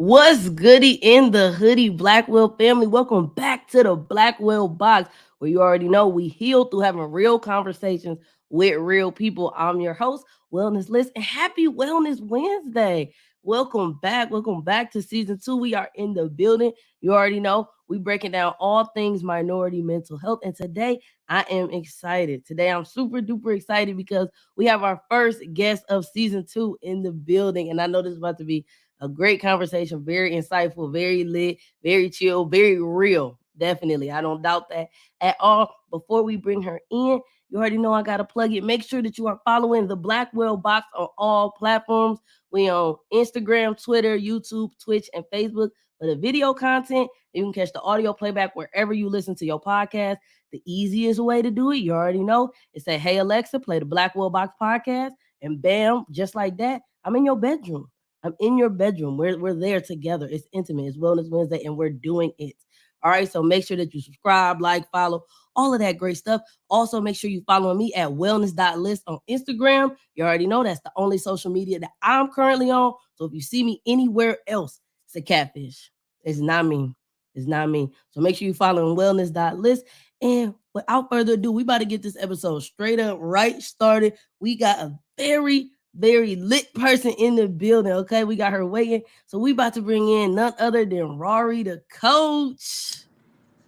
What's goody in the hoodie, Blackwell family? Welcome back to the Blackwell box, where you already know we heal through having real conversations with real people. I'm your host, Wellness Liss, and happy Wellness Wednesday. Welcome back to season 2. We are in the building. You already know we breaking down all things minority mental health, and today I am excited. Today I'm super duper excited because we have our first guest of season 2 in the building, and I know this is about to be a great conversation, very insightful, very lit, very chill, very real. Definitely. I don't doubt that at all. Before we bring her in, you already know I got to plug it. Make sure that you are following the Blackwell Box on all platforms. We on Instagram, Twitter, YouTube, Twitch, and Facebook for the video content. You can catch the audio playback wherever you listen to your podcast. The easiest way to do it, you already know, is say, "Hey Alexa, play the Blackwell Box podcast," and bam, just like that, I'm in your bedroom. I'm in your bedroom. We're there together. It's intimate. It's Wellness Wednesday, and we're doing it. All right. So make sure that you subscribe, like, follow, all of that great stuff. Also, make sure you follow me at wellness.list on Instagram. You already know that's the only social media that I'm currently on. So if you see me anywhere else, it's a catfish. It's not me. It's not me. So make sure you follow wellness.list. And without further ado, we about to get this episode straight up right started. We got a very lit person in the building. Okay, we got her waiting. So we about to bring in none other than Rory, the coach.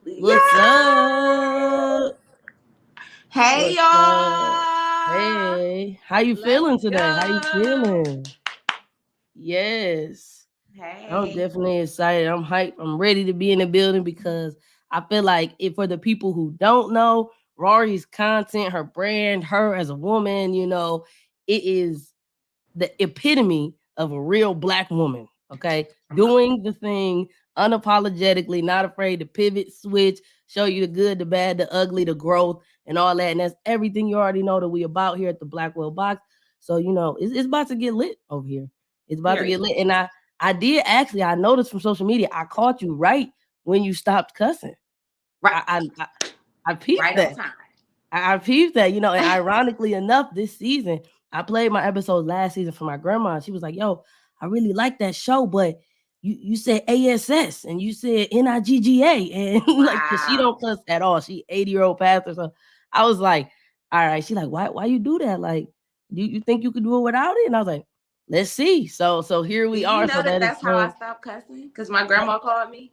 What's up? Hey What's up? y'all. Hey, how you Let's feeling today? How you go. feeling? Yes. I'm Hey. definitely excited. I'm hyped. I'm ready to be in the building because I feel like if for the people who don't know, Rory's content, her brand, her as a woman, it is the epitome of a real black woman. Okay. Doing the thing unapologetically, not afraid to pivot, switch, show you the good, the bad, the ugly, the growth, and all that. And that's everything you already know that we about here at the Blackwell Box. So, it's about to get lit over here. It's about to get Period. lit. And I did actually, I noticed from social media, I caught you right when you stopped cussing. Right. I peeped Right on that. time. I peeped that, and ironically enough, this season, I played my episode last season for my grandma. And she was like, "Yo, I really like that show, but you said ASS and you said NIGGA." And like, cause she Wow. don't cuss at all. She 80-year-old pastor. So I was like, all right. She like, why you do that? Like, you think you could do it without it? And I was like, let's see. So here Do we you are. know So that that that's how I explains stopped cussing? Because my that, grandma called me.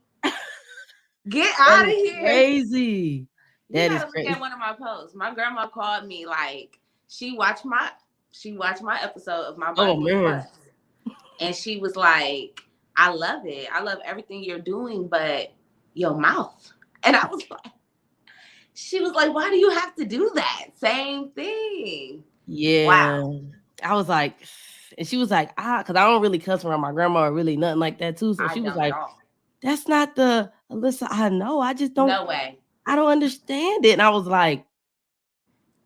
Get that out of is here. crazy. You That is gotta look at crazy. one of my posts. My grandma called me like she watched my episode of my Oh Bible man. Plus. And she was like, I love it. I love everything you're doing, but your mouth. And I was like, she was like, why do you have to do that? Same thing. Yeah. Wow. I was like, and she was like, because I don't really cuss around my grandma or really nothing like that too. So I she was don't at like, all. that's not the Alyssa I know. No way. I don't understand it. And I was like,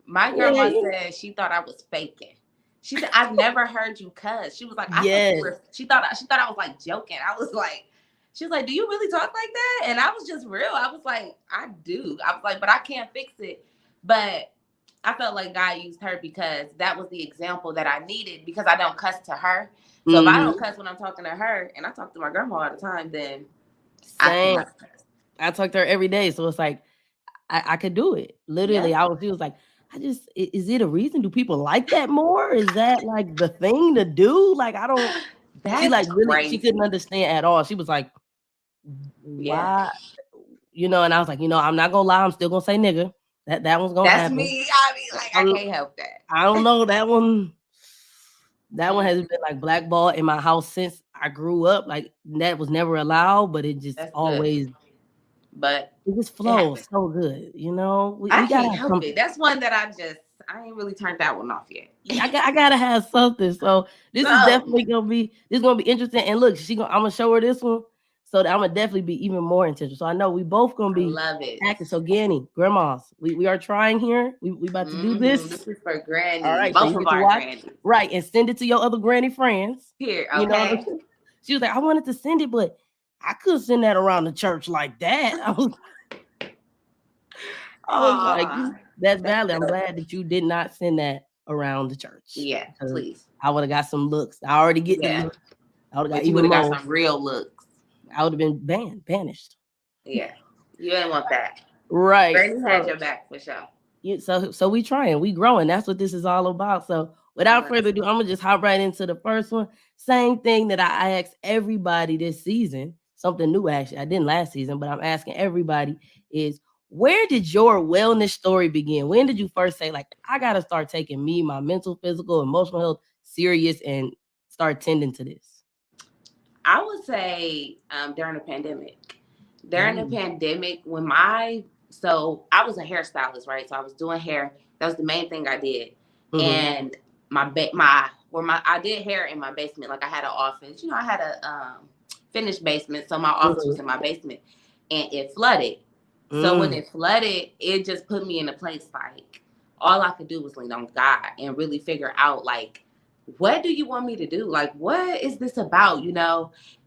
My yeah, grandma said she thought I was faking. She said, I've never heard you cuss. She was like, I thought you yes. were, she thought I was like joking. I was like, she was like, do you really talk like that? And I was just real. I was like, I do. I was like, but I can't fix it. But I felt like God used her because that was the example that I needed because I don't cuss to her. So if I don't Mm-hmm. cuss when I'm talking to her and I talk to my grandma all the time, then I Same. cannot cuss. I talk to her every day. So it's like, I could do it. Yeah. Literally, she was like, is it a reason? Do people like that more? Is that like the thing to do? Like, I don't, she That's like really, she couldn't crazy. understand at all. She was like, Yeah. why? And I was like, I'm not gonna lie, I'm still gonna say nigga. That one's gonna That's happen. me. I mean, like, I I'm, can't help that. I don't know that one. That one has Mm, been like blackballed in my house since I grew up. Like that was never allowed, but it just that's good. always But it just it flows happened. so good. We I gotta can't have help it. something. That's one that I ain't really turned that one off yet. I gotta have something. So this is So definitely gonna be interesting. And look, I'm gonna show her this one, so that I'm gonna definitely be even more intentional. So I know we both gonna I be love it. active. So Ganny, grandmas, we are trying here. We about to do this. This is for All Granny. right, so Both you of get to our watch. grannies. Right, and send it to your other granny friends. Here, You know, okay? she was like, I wanted to send it, but I couldn't send that around the church like that. I was like, Aw. that's That's valid. I'm dope. glad that you did not send that around the church Yeah, because please. I would have got some looks. I already get the Yeah. look. I would have got But you even would have got more. some real looks. I would have been banished. Yeah. You didn't want that. Right. Bernie had So your back for sure. so we trying, we growing. That's what this is all about. So I without know further that's ado, right. I'm gonna just hop right into the first one. Same thing that I asked everybody this season. Something new, actually. I didn't last season, but I'm asking everybody is where did your wellness story begin? When did you first say, like, I gotta start taking me, my mental, physical, emotional health serious and start tending to this? I would say during the pandemic. During the Mm, pandemic, so I was a hairstylist, right? So I was doing hair. That was the main thing I did. mm-hmm, And my I did hair in my basement. Like I had an office. I had a finished basement, so my office mm-hmm, was in my basement, and it flooded. So when mm, it flooded, it just put me in a place like all I could do was lean on God and really figure out like what do you want me to do? Like what is this about?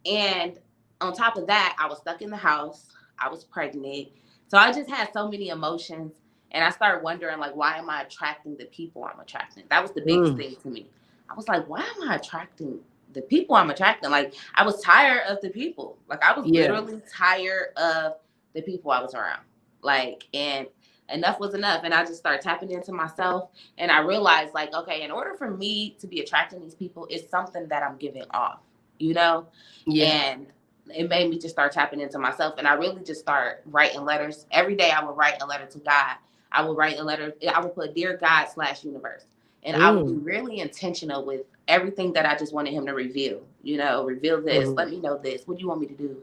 And on top of that, I was stuck in the house. I was pregnant. So I just had so many emotions. And I started wondering, like, why am I attracting the people I'm attracting? That was the biggest mm. thing to me. I was like, why am I attracting the people I'm attracting? Like, I was tired of the people. Like, I was Yeah. literally tired of the people I was around. Like, and enough was enough. And I just started tapping into myself. And I realized, like, okay, in order for me to be attracting these people, it's something that I'm giving off, you know? Yeah. And it made me just start tapping into myself. And I really just start writing letters. Every day I would write a letter to God. I would write a letter. I would put Dear God / universe. And I would be Mm, really intentional with everything that I just wanted him to reveal. Reveal this. mhm. Let me know this. What do you want me to do?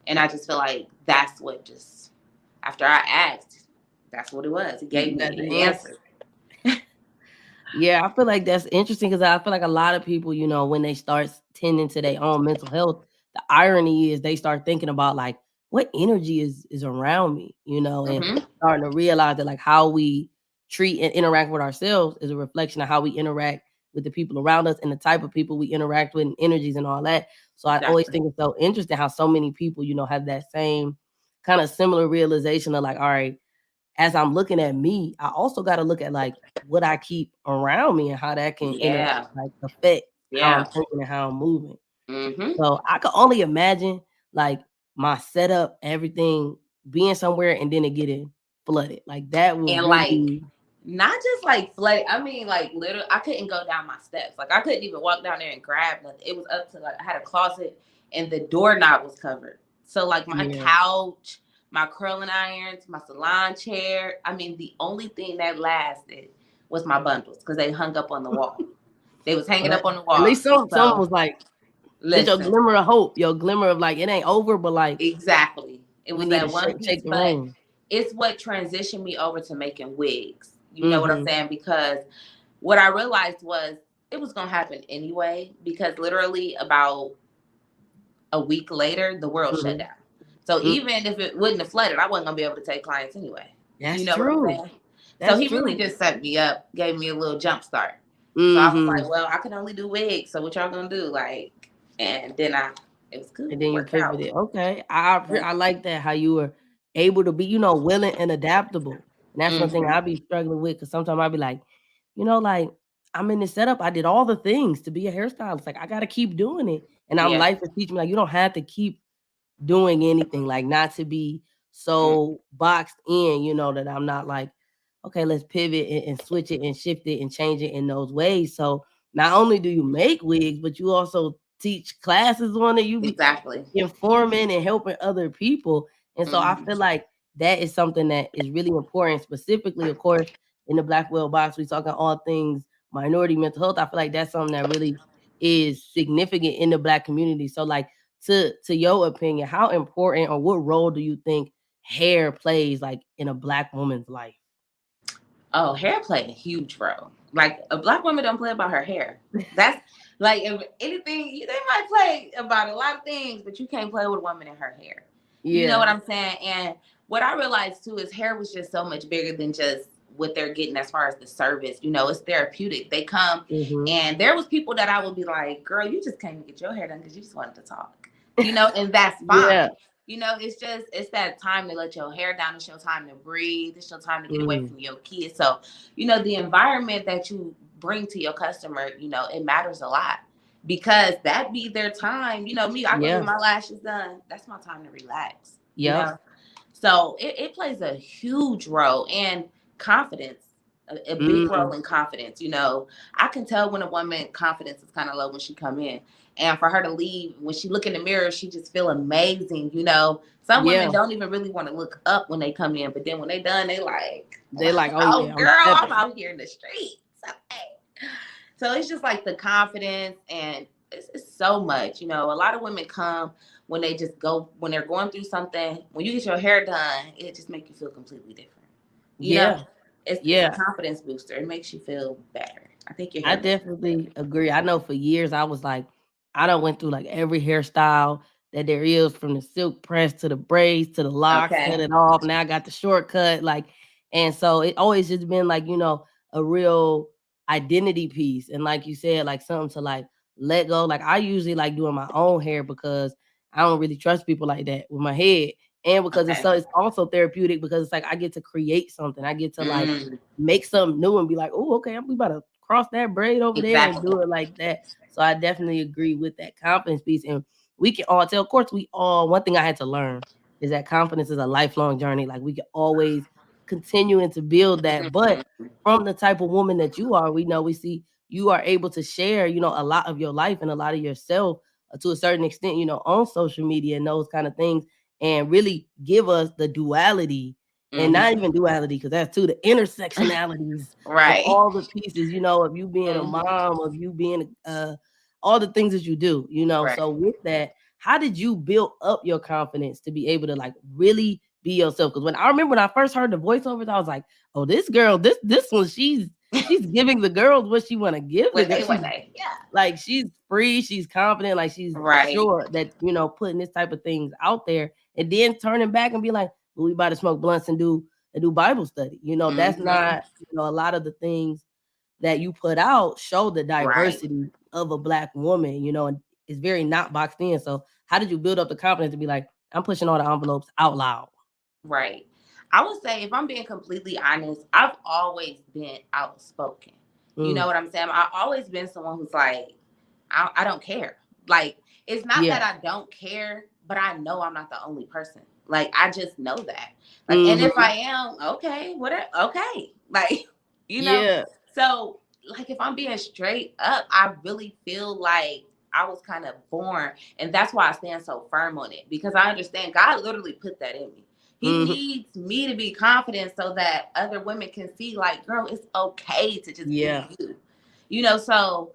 And I just feel like that's what just, after I asked, that's what it was. He gave You got me the the answer. answer. Yeah, I feel like that's interesting because I feel like a lot of people, when they start tending to their own mental health, the irony is they start thinking about like what energy is around me, and Mm-hmm. starting to realize that like how we treat and interact with ourselves is a reflection of how we interact with the people around us and the type of people we interact with and energies and all that. So I always Exactly. think it's so interesting how so many people, have that same kind of similar realization of like, all right, as I'm looking at me, I also got to look at like what I keep around me and how that can Yeah. like affect how I'm Yeah. thinking and how I'm moving. Mm-hmm. So I could only imagine like my setup, everything being somewhere and then it getting flooded. Like that would And really like, be, not just like flooded. I mean, like literally, I couldn't go down my steps. Like I couldn't even walk down there and grab nothing. It was up to like I had a closet and the doorknob was covered. So like my yeah. couch, my curling irons, my salon chair. I mean, the only thing that lasted was my bundles because they hung up on the wall. They was hanging Well, up on the at wall. least someone So was like, it's your listen, glimmer of hope, your glimmer of like it ain't over, but like exactly. It we was need to that one shake piece, the but room. it's what transitioned me over to making wigs. You know what I'm Mm-hmm. saying? Because what I realized was it was going to happen anyway, because literally about a week later, the world shut Mm-hmm. down. So Mm, even if it wouldn't have flooded, I wasn't going to be able to take clients anyway. You that's know what I'm true. saying? So That's he really true. just set me up, gave me a little jump start. So I was Mm-hmm. like, well, I can only do wigs. So what y'all going to do? Like, and then it was good. And It then you worked out. pivoted. Okay. I like that how you were able to be, willing and adaptable. And that's one thing Mm-hmm. I be struggling with because sometimes I be like, like I'm in this setup. I did all the things to be a hairstylist. Like I gotta keep doing it. And I'm Yeah. life is teaching me like you don't have to keep doing anything, like not to be Mm, so boxed in, that I'm not like, okay, let's pivot and switch it and shift it and change it in those ways. So not only do you make wigs, but you also teach classes on it. You be exactly. informing and helping other people. And so I Mm-hmm. feel like that is something that is really important, specifically, of course, in the Black Well box. We talking all things minority mental health. I feel like that's something that really is significant in the Black community. So like to your opinion, how important or what role do you think hair plays like in a Black woman's life? Oh, hair played a huge role. Like a black woman don't play about her hair. That's like if anything they might play about a lot of things, but you can't play with a woman in her hair. You know Yeah. what I'm saying? And what I realized too is hair was just so much bigger than just what they're getting as far as the service. It's therapeutic. They come Mhm. and there was people that I would be like, girl, you just came to get your hair done because you just wanted to talk. And that's Yeah. fine. It's that time to let your hair down. It's your time to breathe. It's your time to get away Mm. from your kids. So, the environment that you bring to your customer, it matters a lot. because that be their time. You know, me, I go get Yeah. my lashes done. That's my time to relax. You Yep. know, so it plays a huge role, and confidence, a big role Mm. in confidence. You know, I can tell when a woman confidence is kind of low when she come in, and for her to leave, when she look in the mirror, she just feel amazing. You know, some women Yeah. don't even really want to look up when they come in, but then when they done, they like, They like, oh oh yeah, I'm girl, I'm stepping. out here in the streets. Okay. So it's just like the confidence, and it's so much. You know, a lot of women come when they just go when they're going through something. When you get your hair done, it just makes you feel completely different. You know, Yeah. it's a Yeah. confidence booster. It makes you feel better. I think your I hair makes you feel definitely agree. I know for years I was like, I done went through like every hairstyle that there is, from the silk press to the braids to the locks, cut okay. it off. Now I got the shortcut. Like, and so it always just been like, a real identity piece. And like you said, like something to like let go. Like I usually like doing my own hair because I don't really trust people like that with my head. And because Okay. it's also therapeutic, because it's like I get to create something. I get to like Mm, make something new and be like, oh, okay, we about to cross that braid over there and exactly. do it like that. So I definitely agree with that confidence piece. And we can all tell, of course, one thing I had to learn is that confidence is a lifelong journey. Like we can always continuing to build that. But Mhm. from the type of woman that you are, we see you are able to share, a lot of your life and a lot of yourself to a certain extent, on social media and those kind of things, and really give us the duality, and not Mhm. even duality, because that's too the intersectionalities of Right. all the pieces, of you being a Mhm. mom, of you being all the things that you do. Right. So with that, how did you build up your confidence to be able to like really be yourself? Because when I first heard the voiceovers, I was like, oh, this girl, this one, she's giving the girls what she want to give the What girl. they She's what they yeah. like, she's free, she's confident, like she's Right. sure that, putting this type of things out there, and then turning back and be like, well, we about to smoke blunts and do Bible study. That's Mhm. not, a lot of the things that you put out show the Right. diversity of a black woman, and it's very not boxed in. So how did you build up the confidence to be like, I'm pushing all the envelopes out loud? Right. I would say, if I'm being completely honest, I've always been outspoken. You know Mm, what I'm saying? I've always been someone who's like, I don't care. Like, it's not that yeah. I don't care, but I know I'm not the only person. Like, I just know that. Like, and if Hmm. I am, okay, whatever, okay. Like, you know, Yeah. so, like, if I'm being straight up, I really feel like I was kind of born, and that's why I stand so firm on it, because I understand God literally put that in me. He Hmm. needs me to be confident so that other women can see, like, girl, it's okay to just be Yeah. you. You know, so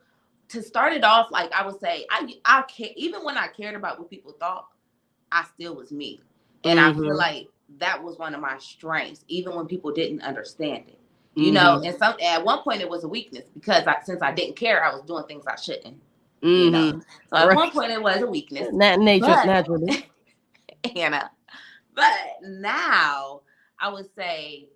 to start it off, like I would say, I care, even when I cared about what people thought, I still was me. And I feel Hmm. like that was one of my strengths, even when people didn't understand it. You know, Hmm. and some at one point it was a weakness, because since I didn't care, I was doing things I shouldn't. You know, Hmm. so at one Right. point it was a weakness, but Naturally. Anna, but now I would say,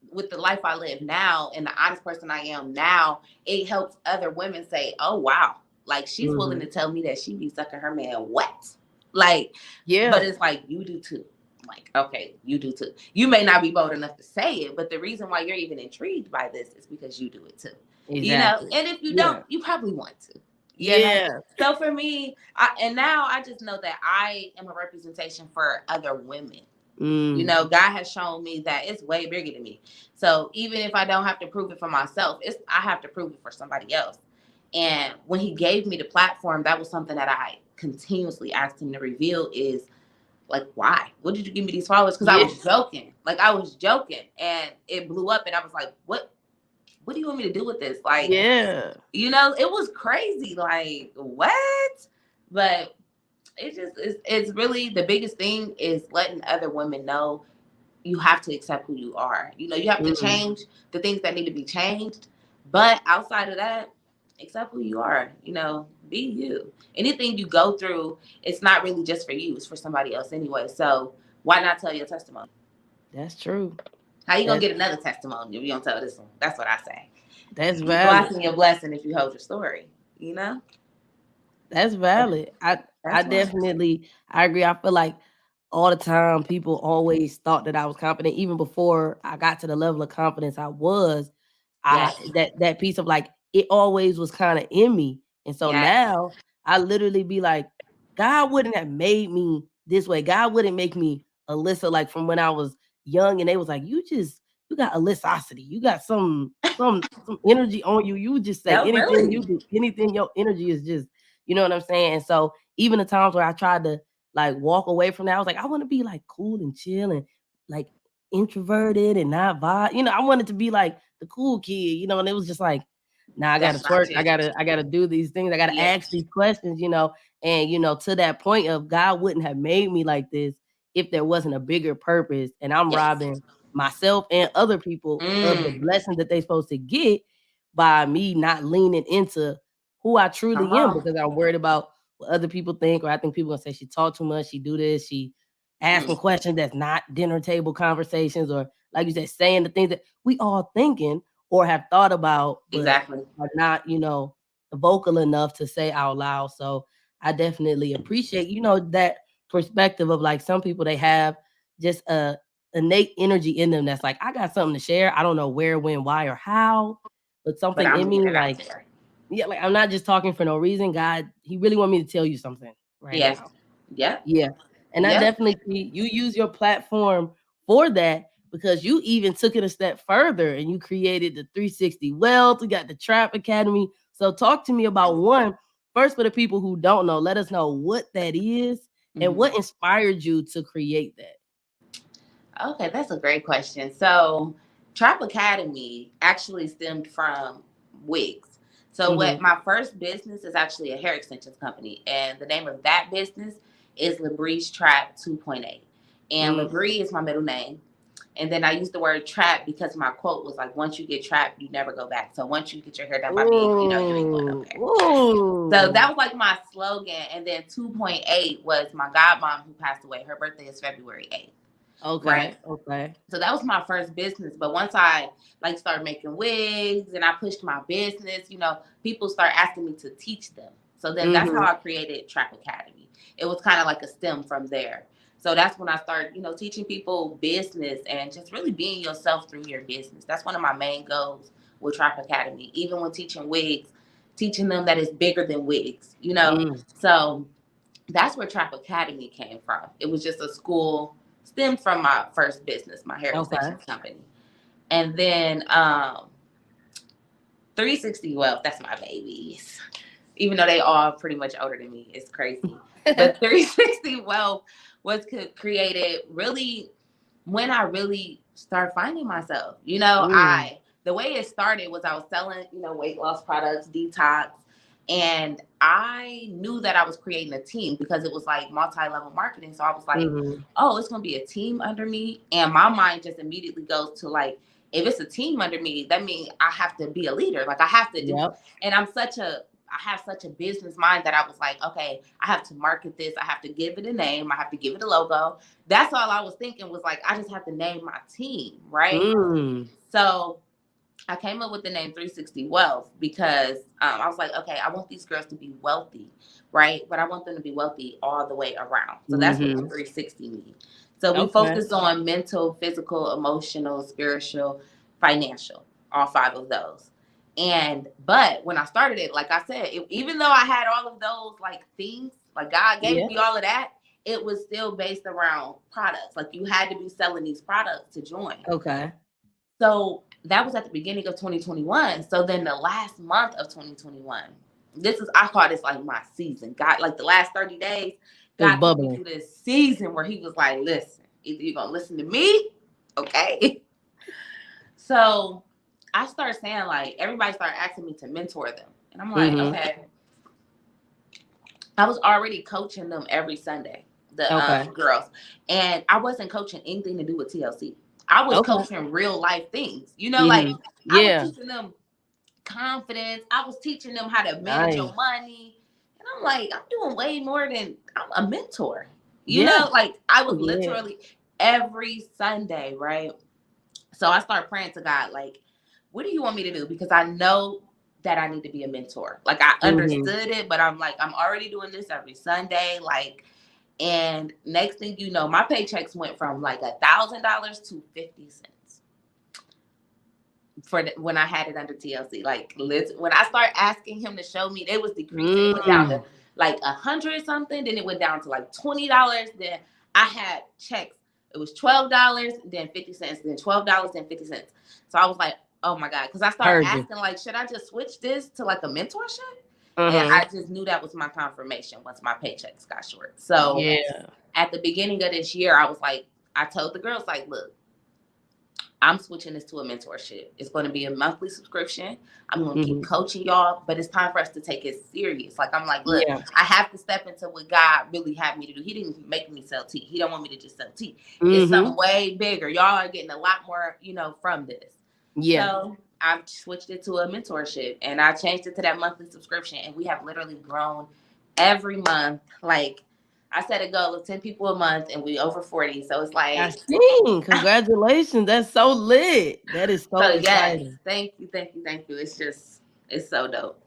with the life I live now and the honest person I am now, it helps other women say, "Oh wow, like she's willing to Hmm. tell me that she be sucking her man wet." Like, but Yeah. it's like, you do too. Like, okay, you do too. You may not be bold enough to say it, but the reason why you're even intrigued by this is because you do it too. You know, Exactly. and if you don't, Yeah. you probably want to. You know. Yeah. So for me, and now I just know that I am a representation for other women. You Mm. know, God has shown me that it's way bigger than me. So even if I don't have to prove it for myself, I have to prove it for somebody else. And when he gave me the platform, that was something that I continuously asked him to reveal, is like, why? What did you give me these followers? Because I Yeah. was joking. Like, I was joking, and it blew up, and I was like, what do you want me to do with this? Like, Yeah. you know, it was crazy. Like, what? But it's really the biggest thing is letting other women know you have to accept who you are. You know, you have to Mm. change the things that need to be changed. But outside of that, accept who you are. You know, be you. Anything you go through, it's not really just for you, it's for somebody else anyway. So why not tell your testimony? That's true. How you gonna That's get another testimony if you don't tell this one? That's what I say. that's You valid. blocking your blessing if you hold your story, you know? That's valid. I That's why. definitely I agree. I feel like all the time people always thought that I was confident, even before I got to the level of confidence I was. I Yes. that piece of like, it always was kind of in me. And so Yes. now I literally be like, God wouldn't have made me this way. God wouldn't make me Alyssa like from when I was young, and they was like, you got Alyssosity. You got some energy on you. You just say No, anything, you really. do anything. Your energy is just, you know what I'm saying? And so even the times where I tried to like walk away from that, I was like, I want to be like cool and chill and like introverted and not vibe. You know, I wanted to be like the cool kid, you know, and it was just like, nah, I gotta That's not twerk. you. I gotta do these things. I gotta Yeah. ask these questions, you know. And you know, to that point of God wouldn't have made me like this if there wasn't a bigger purpose. And I'm Yes. robbing myself and other people of the Mm. blessings that they supposed to get by me not leaning into who I Come truly am on. because I'm worried about what other people think, or I think people gonna say she talk too much, she do this, she asking Mm. questions that's not dinner table conversations, or like you said, saying the things that we all thinking or have thought about, but Exactly. are not, you know, vocal enough to say out loud. So I definitely appreciate, you know, that perspective of like some people they have just a innate energy in them that's like, I got something to share. I don't know where, when, why, or how, but But something I'm in getting me it out like, there. yeah, like I'm not just talking for no reason. God, He really want me to tell you something right Yes. now. Yep. Yeah. And I Yep. definitely see you use your platform for that because you even took it a step further and you created the 360 Wealth. You got the Trap Academy. So talk to me about one first for the people who don't know. Let us know what that is and Mhm. what inspired you to create that. Okay, that's a great question. So, Trap Academy actually stemmed from wigs. So, what Mm-hmm. my first business is actually a hair extensions company, and the name of that business is Labree's Trap 2.8. And Mm. Labree is my middle name. And then I use the word trap because my quote was like, once you get trapped, you never go back. So, once you get your hair done by me, you know you ain't going Ooh. nowhere. So that Ooh. was like my slogan. And then 2.8 was my godmom who passed away. Her birthday is February 8th, right? Okay. Okay. So that was my first business. But once I like started making wigs and I pushed my business, people start asking me to teach them. So then that's how Mm-hmm. I created Trap Academy. It was kind of like a stem from there. So that's when I started, teaching people business and just really being yourself through your business. That's one of my main goals with Trap Academy. Even when teaching wigs, teaching them that it's bigger than wigs. Mm. So that's where Trap Academy came from. It was just a school stemmed from my first business, my hair Okay. extensions company. And then 360 Wealth, that's my babies. Even though they all pretty much older than me, it's crazy. But 360 Wealth was created really when I really started finding myself. Mm. The way it started was I was selling, weight loss products, detox, and I knew that I was creating a team because it was like multi-level marketing. So I was like, Mm-hmm. oh, it's gonna be a team under me. And my mind just immediately goes to like, if it's a team under me, that means I have to be a leader. Like I have to do, Yep. and I have such a business mind that I was like, okay, I have to market this. I have to give it a name. I have to give it a logo. That's all I was thinking was like, I just have to name my team, right? Mm. So I came up with the name 360 Wealth because I was like, okay, I want these girls to be wealthy, right? But I want them to be wealthy all the way around. So that's what the Mm-hmm. 360 means. So we Okay. focus on mental, physical, emotional, spiritual, financial, all five of those. But when I started it, like I said, even though I had all of those like things, like God gave Yeah. me all of that, it was still based around products. Like you had to be selling these products to join. Okay. So that was at the beginning of 2021. So then the last month of 2021, I call this like my season. God, like the last 30 days, It was God took me bubbling. through this season where he was like, listen, either you're going to listen to me, okay? So I started saying like, everybody started asking me to mentor them. And I'm like, Mhm. okay. I was already coaching them every Sunday, the Okay. girls. And I wasn't coaching anything to do with TLC. I was Okay. coaching real life things. Like Mhm. I was Yeah. teaching them confidence. I was teaching them how to manage Nice. your money. And I'm like, I'm doing way more than I'm a mentor. Yeah. Like I Oh, was yeah. literally every Sunday, right? So I started praying to God, like, what do you want me to do? Because I know that I need to be a mentor. Like I Mhm. understood it, but I'm like, I'm already doing this every Sunday. Like, and next thing you know, my paychecks went from like $1,000 to 50 cents. when I had it under TLC. Like, when I started asking him to show me, they was decreasing. It went down to Mm. like 100 something. Then it went down to like $20. Then I had checks. It was $12, then 50 cents, then $12, then 50 cents. So I was like, oh my God. Because I started Heard you. asking, like, should I just switch this to like a mentorship? And Uh-huh. I just knew that was my confirmation once my paychecks got short. So Yeah. at the beginning of this year, I was like, I told the girls, like, look, I'm switching this to a mentorship. It's going to be a monthly subscription. I'm going to keep Mm-hmm. coaching y'all, but it's time for us to take it serious. Like, I'm like, look, Yeah. I have to step into what God really had me to do. He didn't make me sell tea. He don't want me to just sell tea. It's Mm-hmm. something way bigger. Y'all are getting a lot more, from this. Yeah. So I've switched it to a mentorship, and I changed it to that monthly subscription, and we have literally grown every month. Like, I set a goal of 10 people a month, and we over 40. So it's I like, seen. Congratulations. That's so lit. That is so so yes, exciting. thank you, thank you, thank you. It's so dope.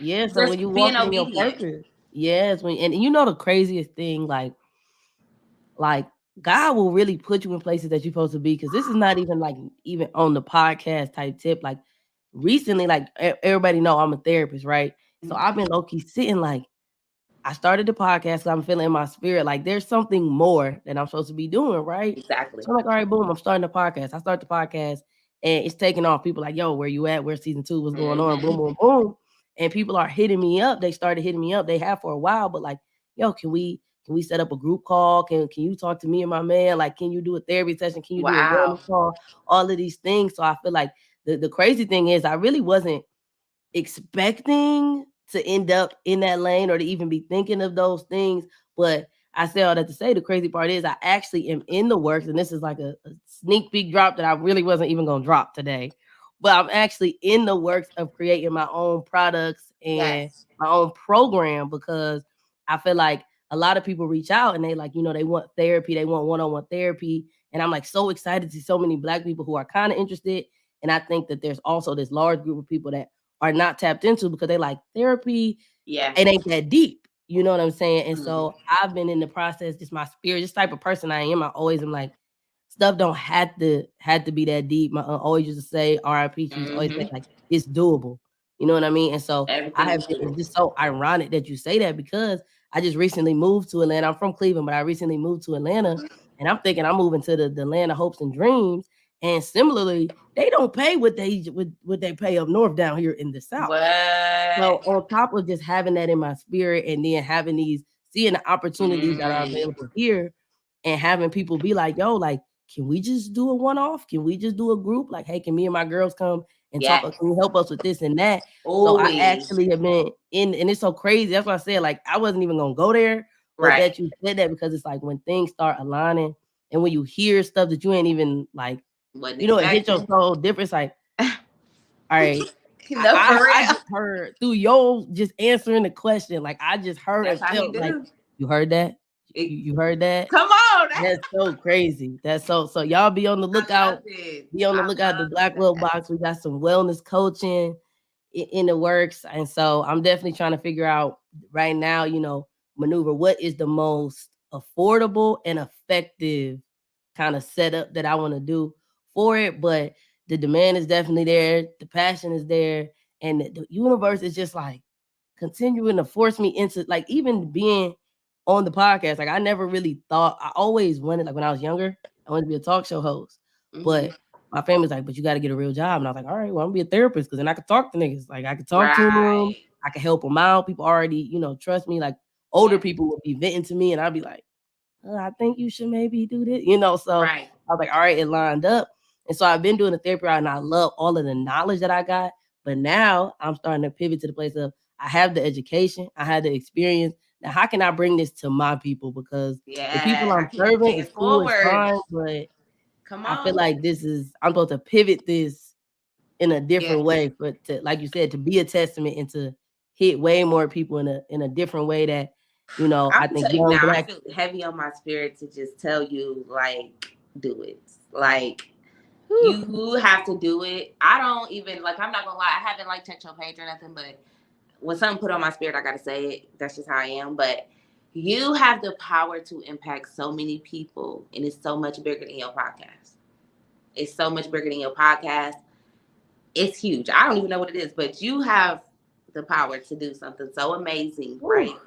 Yeah. So when Just you being walking in your obedient. purpose, yes. And you know the craziest thing, like God will really put you in places that you're supposed to be. Because this is not even like even on the podcast type tip. Like recently, like everybody know I'm a therapist, right? So I've been low key sitting like I started the podcast because I'm feeling in my spirit like there's something more that I'm supposed to be doing, right? Exactly. So I'm like, all right, boom, I'm starting the podcast. I start the podcast and it's taking off. People like, yo, where you at? Where's season 2? What's going on? Boom, Mm-hmm. boom, boom. And people are hitting me up. They started hitting me up. They have for a while, but like, yo, can we set up a group call? Can you talk to me and my man? Like, can you do a therapy session? Can you do a Wow. wellness call? All of these things. So I feel like the crazy thing is I really wasn't expecting to end up in that lane or to even be thinking of those things. But I say all that to say the crazy part is I actually am in the works, and this is like a sneak peek drop that I really wasn't even gonna drop today. But I'm actually in the works of creating my own products and Yes. my own program because I feel like a lot of people reach out and they like, they want therapy, they want one-on-one therapy. And I'm like so excited to see so many black people who are kind of interested. And I think that there's also this large group of people that are not tapped into because they like therapy. Yeah. It ain't that deep. You know what I'm saying? And Mm-hmm. so I've been in the process, just my spirit, just type of person I am. I always am like, stuff don't had to be that deep. My aunt always used to say, RIP, she used to always say, Mm-hmm. like, it's doable. You know what I mean? And so I Everything have is been, it's doable. just so ironic that you say that because I just recently moved to Atlanta. I'm from Cleveland, but I recently moved to Atlanta. And I'm thinking I'm moving to the land of hopes and dreams. And similarly, they don't pay what they pay up north down here in the South. So What? on top of just having that in my spirit and then having seeing the opportunities that are Mm-hmm. available here and having people be like, yo, like, can we just do a one-off? Can we just do a group? Like, hey, can me and my girls come and talk? Yes. Can you help us with this and that? So I Always. actually have been in, and it's so crazy. That's why I said, like, I wasn't even gonna go there, but Right. that you said that because it's like when things start aligning and when you hear stuff that you ain't even like, Wasn't it hits your expecting. soul different. It's like, all right, No, for I real. just heard through your just answering the question, like I just heard That's and how he felt like do. you heard that. It, You heard that. come on. That's so crazy. That's so y'all be on the I love lookout. it. Be on the I lookout at the love Blackwell that. box. We got some wellness coaching in the works. And so I'm definitely trying to figure out right now, maneuver what is the most affordable and effective kind of setup that I want to do for it. But the demand is definitely there, the passion is there, and the universe is just like continuing to force me into like even being on the podcast. Like I never really thought I always wanted, like when I was younger, I wanted to be a talk show host. Mm-hmm. But my family's like, but you got to get a real job. And I was like, all right, well, I'm gonna be a therapist because then I could talk to niggas. Like I could talk to them, Right. I could help them out. People already, trust me. Like older Yeah. people would be venting to me, and I'd be like, I think you should maybe do this, So Right. I was like, all right, it lined up. And so I've been doing the therapy route and I love all of the knowledge that I got. But now I'm starting to pivot to the place of I have the education, I have the experience. Now, how can I bring this to my people? Because the people Yeah. I'm How can you serving pay is it cool, it's forward? fine, but Come I feel on. like I'm supposed to pivot this in a Yeah. different way for to, like you said, to be a testament and to hit way more people in a different way that, I'm I gonna think tell you young now. I black. feel heavy on my spirit to just tell you, like, do it. Like, Whew. you have to do it. I don't even like. I'm not gonna lie. I haven't like checked your page or nothing, but when something put on my spirit, I gotta say it. That's just how I am. But you have the power to impact so many people, and it's so much bigger than your podcast. It's so much bigger than your podcast. it's huge. I don't even know what it is, but you have the power to do something so amazing, right? Whew.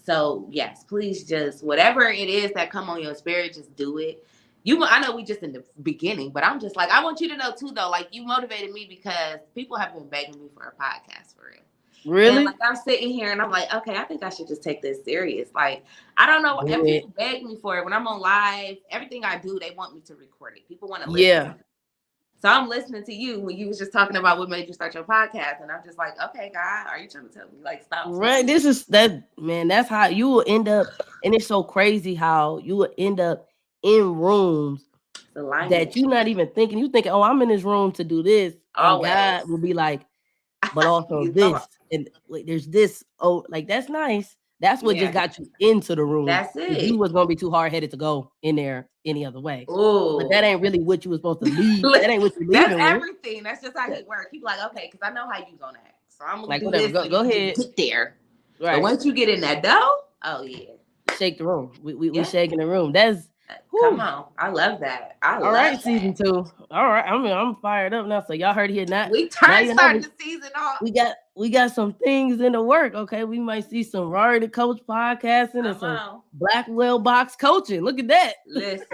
So yes, please just whatever it is that come on your spirit, just do it. I know we just in the beginning, but I'm just like, I want you to know too, though, like you motivated me because people have been begging me for a podcast for real. And like Really? I'm sitting here and I'm like, okay, I think I should just take this serious. Like, I don't know, Do and it. people beg me for it when I'm on live. Everything I do, they want me to record it. People want to listen to Yeah. me. So I'm listening to you when you was just talking about what made you start your podcast, and I'm just like, okay, God, are you trying to tell me like stop Right. playing? This is that man, that's how you will end up, and it's so crazy how you will end up in rooms It's alignment, that you're not even thinking. You thinking, oh, I'm in this room to do this, and always. God will be like, but also You come on. this, and wait, there's this. Oh, like that's nice. That's what just Yeah, got you into the room. that's Because you it. was gonna be too hard headed to go in there any other way. But that Oh, ain't really what you was supposed to leave. That ain't what you're that's leaving with. everything. That's just how he That- works. He's like, okay, because I know how you gonna act, so I'm gonna Like do whatever. this Go so you go can just ahead. get there. But Right. once you get in that dough, oh yeah, Shake the room. We yeah. shaking the room. That's Come whew. on, I love that. I All love right, season that. 2. All right. I'm fired up now. So y'all heard it here. We Now turn you know starting the season off. we got some things in the work. Okay. We might see some Rory the Coach podcasting and Come some on, Blackwell box coaching. Look at that. listen.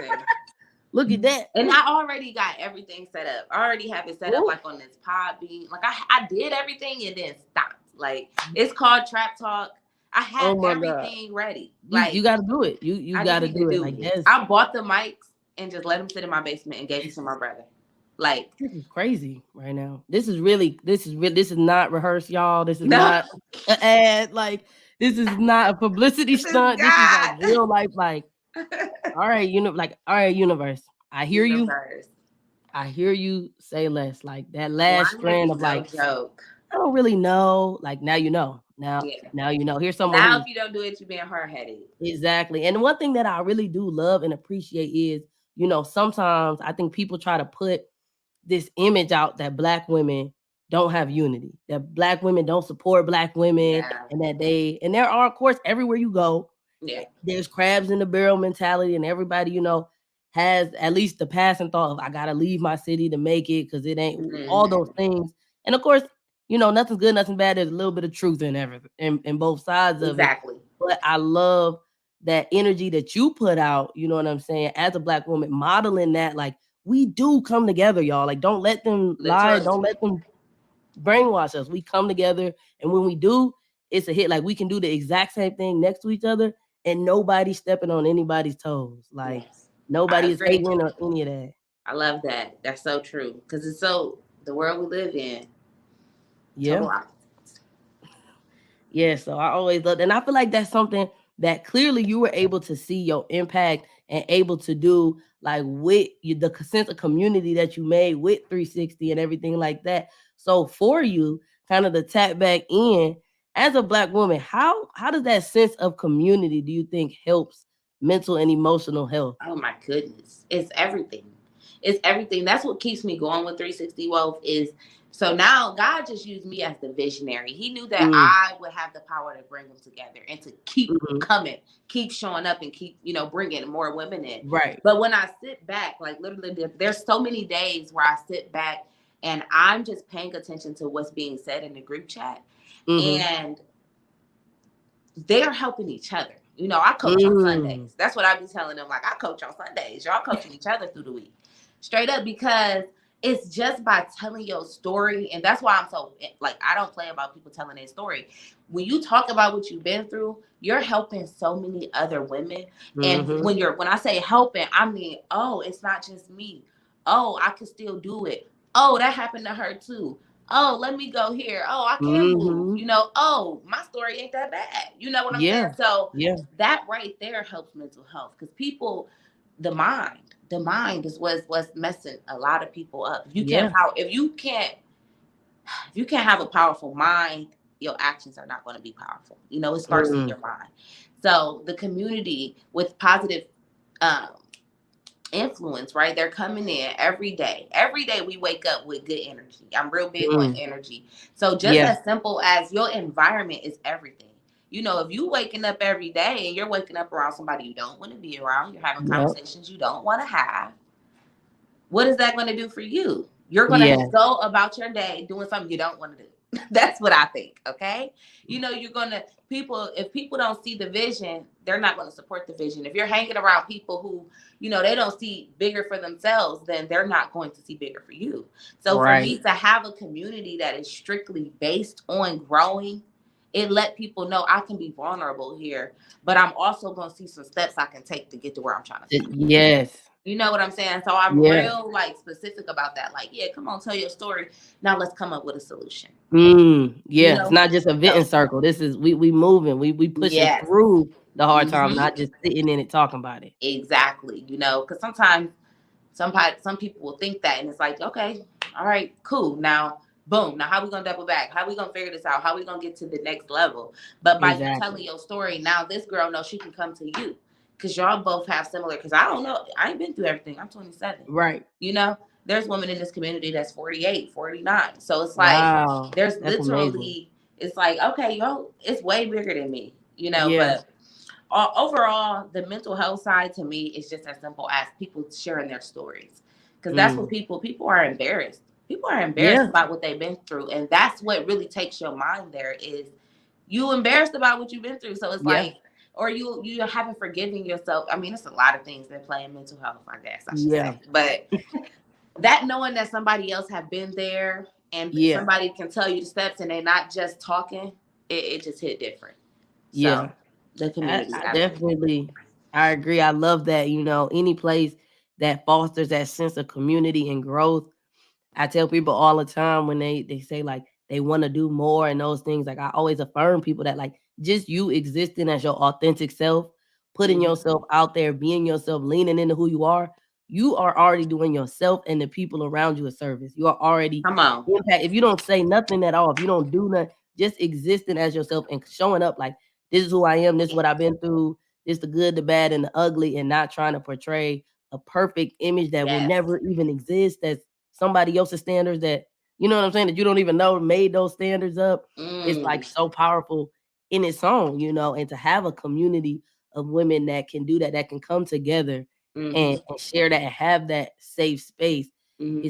Look at that. And Ooh, I already got everything set up. I already have it set up ooh. like on this pod beam. Like I did everything and then stopped. Like it's called Trap Talk. I have Oh my God. everything ready. You Like gotta do it. You I just gotta need to do it. do Like it. that's I bought the mics and just let them sit in my basement and gave them to my brother. Like this is crazy right now. This is not rehearsed, y'all. This is no, not an ad. Like this is not a publicity this is stunt. This is like God. real life. Like all right, universe. I hear you. Universe. I hear you. Say less. Like that last Alignment strand be of no like joke. I don't really know. Like now you know. Yeah. Now you know. Here's someone Now if who you don't do it, you're being hard headed. exactly. And one thing that I really do love and appreciate is, sometimes I think people try to put this image out that black women don't have unity, that black women don't support black women, Yeah. and there are, of course, everywhere you go, Yeah. there's crabs in the barrel mentality, and everybody, has at least the passing thought of I gotta leave my city to make it because it ain't all those Mm-hmm. things. And of course, nothing's good, nothing bad. There's a little bit of truth in everything, in both sides of it. Exactly. But I love that energy that you put out, you know what I'm saying, as a black woman, modeling that, like, we do come together, y'all. Like, don't let them lie, Literally. don't let them brainwash us. We come together, and when we do, it's a hit. Like, we can do the exact same thing next to each other, and nobody's stepping on anybody's toes. Like, Yes. I nobody is agree. hating or any of that. I love that. That's so true. Because it's so the world we live in, Yeah. total opposites. Yeah, so I always loved, and I feel like that's something that clearly you were able to see your impact and able to do, like with the sense of community that you made with 360 and everything like that. So for you, kind of to tap back in as a black woman, how does that sense of community do you think helps mental and emotional health? Oh my goodness. It's everything. It's everything. That's what keeps me going with 360 Wealth is so now God just used me as the visionary. He knew that Mm, I would have the power to bring them together and to keep mhm. coming, keep showing up and keep, bringing more women in. Right. But when I sit back, like literally there's so many days where I sit back and I'm just paying attention to what's being said in the group chat Hmm. and they're helping each other. I coach on Mm. Sundays. That's what I be telling them. Like, I coach on Sundays. Y'all coaching each other through the week. Straight up, because it's just by telling your story. And that's why I'm so, like, I don't play about people telling their story. When you talk about what you've been through, you're helping so many other women. And Hmm. when I say helping, I mean, oh, it's not just me. Oh, I can still do it. Oh, that happened to her too. Oh, let me go here. Oh, I can move. Hmm. Oh, my story ain't that bad. You know what I'm saying? Yeah. So Yeah. that right there helps mental health because people, the mind is what's messing a lot of people up. Yeah. If you can't have a powerful mind, your actions are not going to be powerful. It starts in Mm. your mind. So the community with positive um, influence, right? They're coming in every day. Every day we wake up with good energy. I'm real big on Mm. energy. So just Yeah. as simple as your environment is everything. If you waking up every day and you're waking up around somebody you don't want to be around, you're having Yep. conversations you don't want to have, what is that going to do for you? You're going to Yeah. go about your day doing something you don't want to do. That's what I think. Okay. You're going to, if people don't see the vision, they're not going to support the vision. If you're hanging around people who, they don't see bigger for themselves, then they're not going to see bigger for you. So for Right. me to have a community that is strictly based on growing, it let people know I can be vulnerable here, but I'm also going to see some steps I can take to get to where I'm trying to be. Yes. You know what I'm saying? So I'm Yeah. real like specific about that. Like, yeah, come on, tell your story. Now let's come up with a solution. You Yeah. It's know? not just a venting So circle. This is we moving. We pushing yes. through the hard times, Hmm. not just sitting in it talking about it. Exactly. Because sometimes some people will think that, and it's like, okay, all right, cool. Now, boom. Now, how we gonna double back? How we gonna figure this out? How we gonna get to the next level? But by you telling Exactly. your story, now this girl knows she can come to you because y'all both have similar. Because I don't know, I ain't been through everything. I'm 27. Right. You know, there's women in this community that's 48, 49. So it's like Wow. there's That's amazing. literally, it's like, okay, yo, it's way bigger than me. Yeah. But overall, the mental health side to me is just as simple as people sharing their stories, because that's what Mm. people are embarrassed. People are embarrassed Yeah. about what they've been through, and that's what really takes your mind there. Is you embarrassed about what you've been through? So it's Yeah. like, or you haven't forgiven yourself. I mean, it's a lot of things that play in mental health, I guess I should Yeah. say, but that knowing that somebody else have been there and Yeah. somebody can tell you the steps and they're not just talking, it just hit different. So Yeah. the community I aspect. definitely I agree. I love that, any place that fosters that sense of community and growth. I tell people all the time when they say like they want to do more and those things. Like I always affirm people that like just you existing as your authentic self, putting Mhm. yourself out there, being yourself, leaning into who you are already doing yourself and the people around you a service. You are already Come on. impact. If you don't say nothing at all, if you don't do nothing, just existing as yourself and showing up like this is who I am, this is what I've been through, this the good, the bad, and the ugly, and not trying to portray a perfect image that will Yes. never even exist. That's somebody else's standards that you know what I'm saying that you don't even know made those standards up. It's Mm. like so powerful in its own, and to have a community of women that can do that, that can come together Mhm. and share that and have that safe space Mhm.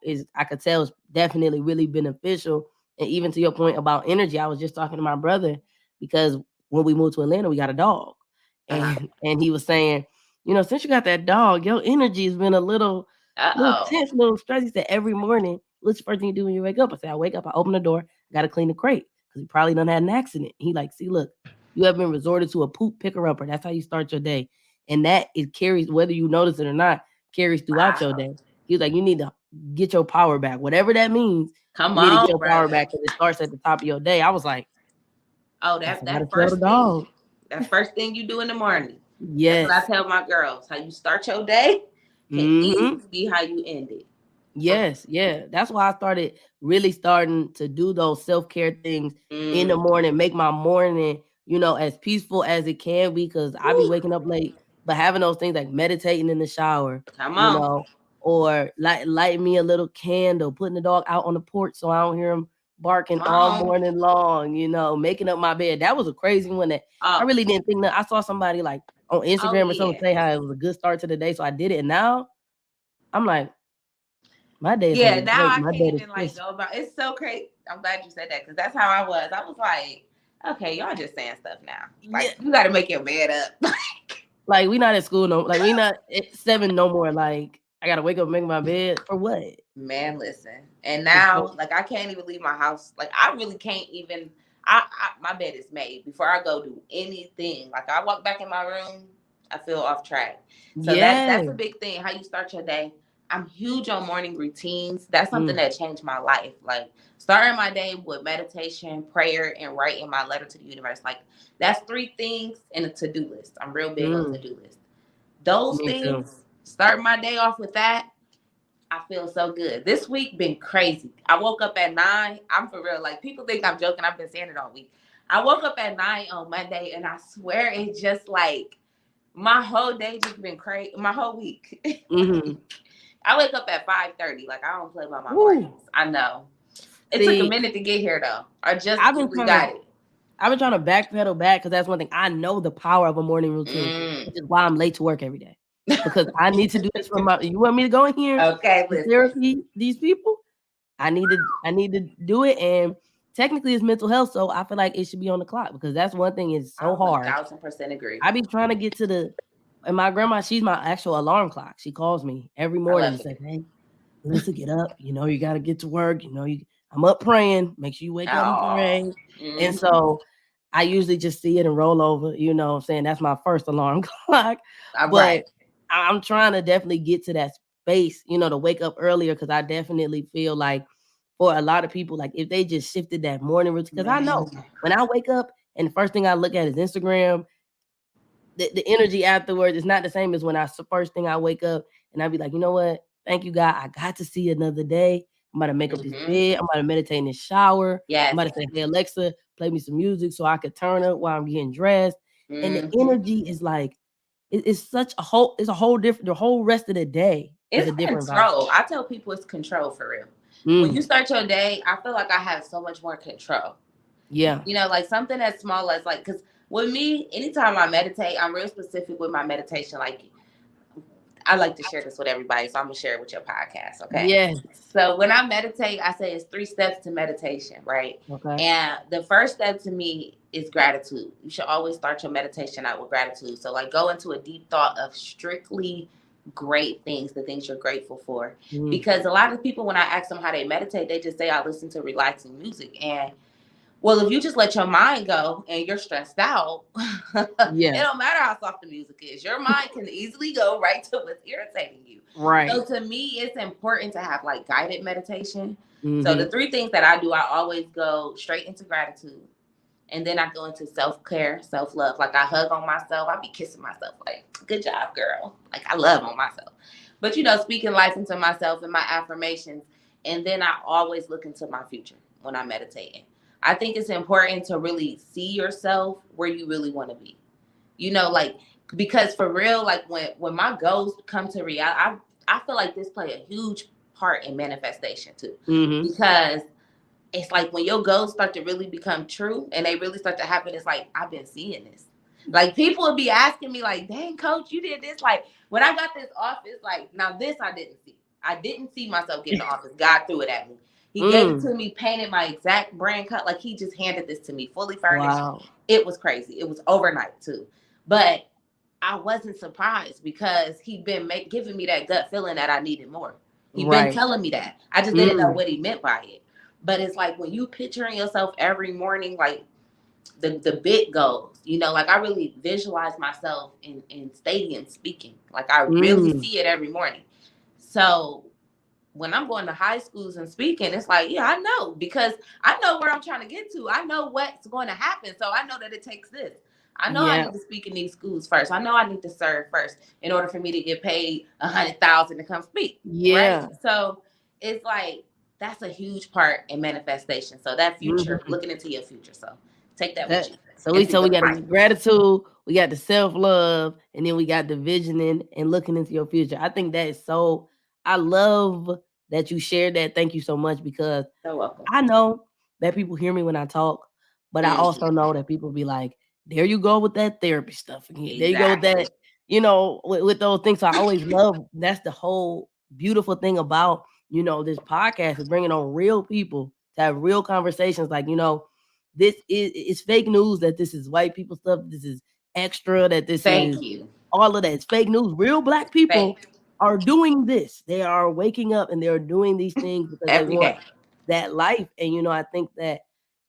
is I could tell it's definitely really beneficial. And even to your point about energy, I was just talking to my brother because when we moved to Atlanta, we got a dog, Uh-huh. and he was saying, since you got that dog, your energy has been a little Uh-oh. tense, little stressy. He said every morning, what's the first thing you do when you wake up? I said I wake up, I open the door, I gotta clean the crate because he probably done had an accident. He like, see, look, you have been resorted to a poop picker upper. That's how you start your day, and that it carries whether you notice it or not carries throughout your Wow. day. He was like, you need to get your power back, whatever that means. Come You need to get on, your power brother. back because it starts at the top of your day. I was like, Oh, I said, I gotta that tell the first thing. dog. That first thing you do in the morning. That's what I Yes. tell my girls. How you start your day can Hmm. easily be how you end it. For Yes, yeah. That's why I started really starting to do those self-care things in the mm. morning, make my morning, as peaceful as it can be because I be Whew. waking up late, but having those things like meditating in the shower, Come you on. know, or light me a little candle, putting the dog out on the porch so I don't hear him barking Come all on. morning long, making up my bed. That was a crazy one that I Oh. really didn't think that I saw somebody like on Oh Instagram or something yeah. say how it was a good start to the day. So I did it. And now I'm like, my day is gonna Yeah, be now great. I My can't bed is even like crisp. go about. It's so crazy. I'm glad you said that because that's how I was. I was like, okay, y'all just saying stuff now. Yeah, Like you got to make your bed up. like we not at school no, like we not at 7 no more. Like I gotta wake up and make my bed for what? Man, listen. And It's so now, like, I can't even leave my house. Like, I really can't even. My bed is made before I go do anything. Like, I walk back in my room, I feel off track. So that's a yeah. big thing. How you start your day. I'm huge on morning routines. That's something Mm, that changed my life. Like starting my day with meditation, prayer, and writing my letter to the universe. Like that's three things in a to do list. I'm real big on to mm, do list. Those me too. things. Start my day off with that. I feel so good. This week been crazy. I woke up at 9. I'm for real. Like people think I'm joking. I've been saying it all week. I woke up at 9 on Monday, and I swear it's just like my whole day just been crazy. My whole week. Mhm. I wake up at 5:30. Like I don't play by my Woo. mornings. I know. It took a See, minute to get here though. I just I've been we trying got to it. I've been trying to backpedal back because that's one thing I know the power of a morning routine, Mm. which is why I'm late to work every day. because I need to do this for my. You want me to go in here Okay, and listen. therapy these people? I need to do it, and technically it's mental health, so I feel like it should be on the clock because that's one thing is I so hard. 1000% agree. I be trying to get to the and my grandma, she's my actual alarm clock. She calls me every I morning love and says, it. "Hey, Lisa, get up. You know you got to get to work. I'm up praying. Make sure you wake up and Oh. pray." And Hmm. so I usually just see it and roll over. What I'm saying, that's my first alarm clock, All but right. I'm trying to definitely get to that space, to wake up earlier because I definitely feel like for a lot of people, like if they just shifted that morning routine, because I know Man. when I wake up and the first thing I look at is Instagram, the energy afterwards is not the same as when first thing I wake up and I be like, you know what? Thank you, God. I got to see another day. I'm about to make up this Hmm. bed. I'm about to meditate in the shower. I'm Yes. about to say, hey, Alexa, play me some music so I could turn up while I'm getting dressed. And the Hmm. energy is like, it's such it's a whole different, the whole rest of the day is It's a different vibe. control. I tell people it's control for real. When you Mm, start your day, I feel like I have so much more control. yeah. Like something as small as like, because with me, anytime I meditate, I'm real specific with my meditation. Like, I like to share this with everybody, so I'm gonna share it with your podcast, okay? Yes. So when I meditate, I say it's 3 steps to meditation, right? Okay. And the first step to me is gratitude. You should always start your meditation out with gratitude. So like go into a deep thought of strictly great things, the things you're grateful for. Mm, Because a lot of people, when I ask them how they meditate, they just say I listen to relaxing music. And well, if you just let your mind go and you're stressed out, it yeah. don't matter how soft the music is. Your mind can easily go right to what's irritating you. Right. So to me, it's important to have like guided meditation. So the Mm-hmm. 3 things that I do, I always go straight into gratitude. And then I go into self-care, self-love. Like I hug on myself. I be kissing myself like, good job, girl. Like I love on myself. But speaking life into myself and my affirmations. And then I always look into my future when I'm meditating. I think it's important to really see yourself where you really want to be. Like because for real, like when my goals come to reality, I feel like this play a huge part in manifestation too. Mm-hmm. Because it's like when your goals start to really become true and they really start to happen, it's like I've been seeing this. Like people would be asking me, like, dang coach, you did this. Like when I got this office, like now this I didn't see. I didn't see myself getting the office. God threw it at me. He gave it Mm. to me, painted my exact brand cut. Like he just handed this to me, fully furnished. Wow. It was crazy. It was overnight too. But I wasn't surprised because he'd been giving me that gut feeling that I needed more. He'd been Right. telling me that. I just didn't know Mm. what he meant by it. But it's like when you picturing yourself every morning, like the big goals, like I really visualize myself in stadium speaking. Like I really Mm. see it every morning. So when I'm going to high schools and speaking, it's like, yeah, I know because I know where I'm trying to get to. I know what's going to happen. So I know that it takes this. I know I Yeah. need to speak in these schools first. I know I need to serve first in order for me to get paid 100,000 to come speak. Right. Yeah. So it's like that's a huge part in manifestation. So that future, Mhm. looking into your future. So take that with That you so and we see so we what's got the behind gratitude, we got the self-love, and then we got the visioning and looking into your future. I think that is so I love that you shared that. Thank you so much because you. So welcome. I know that people hear me when I talk, but I Mhm. also know that people be like, there you go with that therapy stuff again. There you go with Exactly. that, with those things. So I always love that's the whole beautiful thing about, this podcast is bringing on real people to have real conversations. Like, this is it's fake news that this is white people stuff. This is extra, that this is Thank you. all of that. It's fake news. Real black people Fake are doing this. They are waking up and they're doing these things because they every want day. that life. And I think that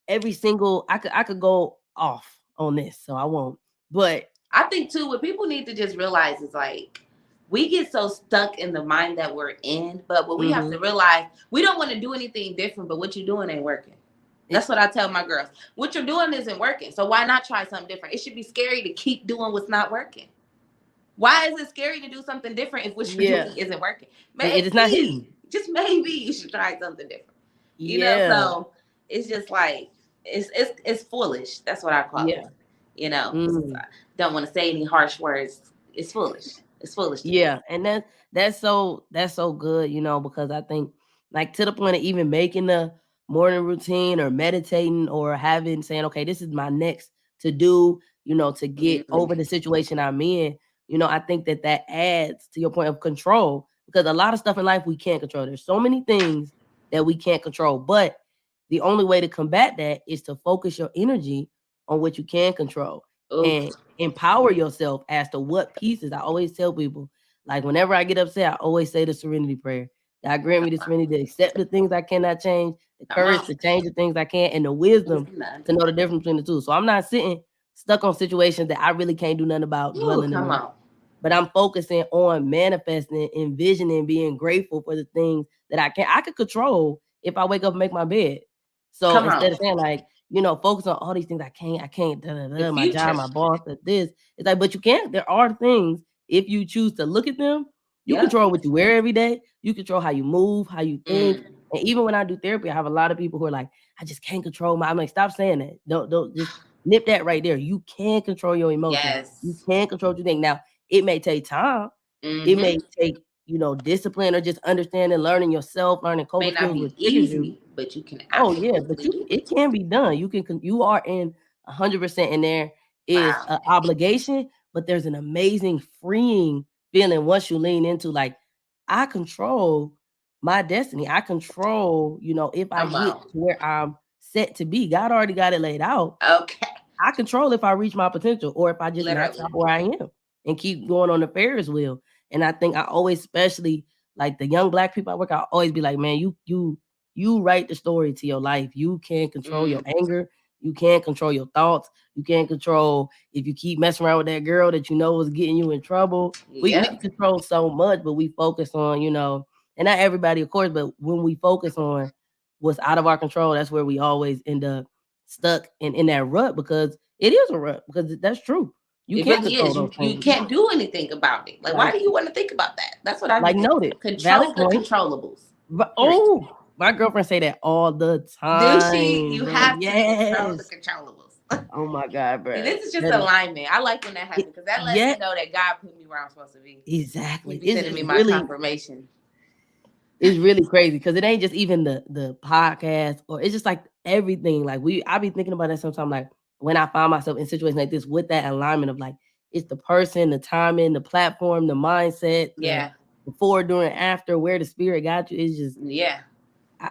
every single I could go off on this, so I won't. But I think too, what people need to just realize is like we get so stuck in the mind that we're in, but what we have to mhm, realize, we don't want to do anything different, but what you're doing ain't working. it, That's what I tell my girls. What you're doing isn't working. So why not try something different? It should be scary to keep doing what's not working. Why is it scary to do something different if what you're yeah, doing isn't working? it is not Maybe, hitting. just maybe you should try something different. Yeah, So it's just like it's foolish. That's what I call yeah, it. mm, I don't want to say any harsh words. It's foolish. It's foolish to me. yeah, and that's so good, because I think like to the point of even making the morning routine or meditating or having saying, okay, this is my next to do, to get over Mm-hmm. the situation I'm in. I think that adds to your point of control, because a lot of stuff in life we can't control. There's so many things that we can't control, but the only way to combat that is to focus your energy on what you can control Oof. and empower yourself as to what pieces. I always tell people, like, whenever I get upset, I always say the serenity prayer. God grant me the serenity to accept the things I cannot change, the Come courage on. to change the things I can, and the wisdom to know the difference between the two. So I'm not sitting stuck on situations that I really can't do nothing about, Ooh, dwelling in come them. on. But I'm focusing on manifesting, envisioning, being grateful for the things that I could control if I wake up and make my bed. So Come instead on. of saying, like, focus on all these things I can't, The my job, future. my boss, this. It's like, but you can't. There are things, if you choose to look at them, you Yep. control what you wear every day. You control how you move, how you think. Mm. And even when I do therapy, I have a lot of people who are like, I just can't control I'm like, stop saying that. Don't just nip that right there. You can control your emotions. You Yes. can control what you think. Now, it may take time. It Mm-hmm. may take, discipline, or just understanding, learning yourself, learning May coping not skills, be what triggers you. easy, but you can Oh yeah, but absolutely do it it. can be done. You are in 100%, and there is Wow. an obligation, but there's an amazing freeing feeling once you lean into, like, I control my destiny. I control, if I Come get on. to where I'm set to be. God already got it laid out. Okay. I control if I reach my potential or if I just max out Literally. where I am and keep going on the Ferris wheel. And I think I always, especially like the young Black people I work, I always be like, man, you write the story to your life. You can control your Mm. anger. You can't control your thoughts. You can't control if you keep messing around with that girl that you know is getting you in trouble. We can Yep. control so much, but we focus on, and not everybody, of course, but when we focus on what's out of our control, that's where we always end up stuck in that rut, because it is a rut, because that's true. You It can't really control is. those You things. can't do anything about it. Like, why Like do you want to think about that? That's what I be like thinking. noted. Valid Control the point. controllables. But Period. oh, my girlfriend say that all the Do she? time, You bro. have to control the Yes. controllables. Oh my God, See, bro. this is just That is alignment. I like when that it, happens because that lets me yeah, know that God put me where I'm supposed to be. He exactly. be It's sending me it's my really confirmation. it's really crazy, because it ain't just even the podcast, or it's just like everything. Like I be thinking about that sometimes. Like when I find myself in situations like this with that alignment of, like, it's the person, the timing, the platform, the mindset, the Yeah. before, during, after, where the spirit got you. It's just Yeah.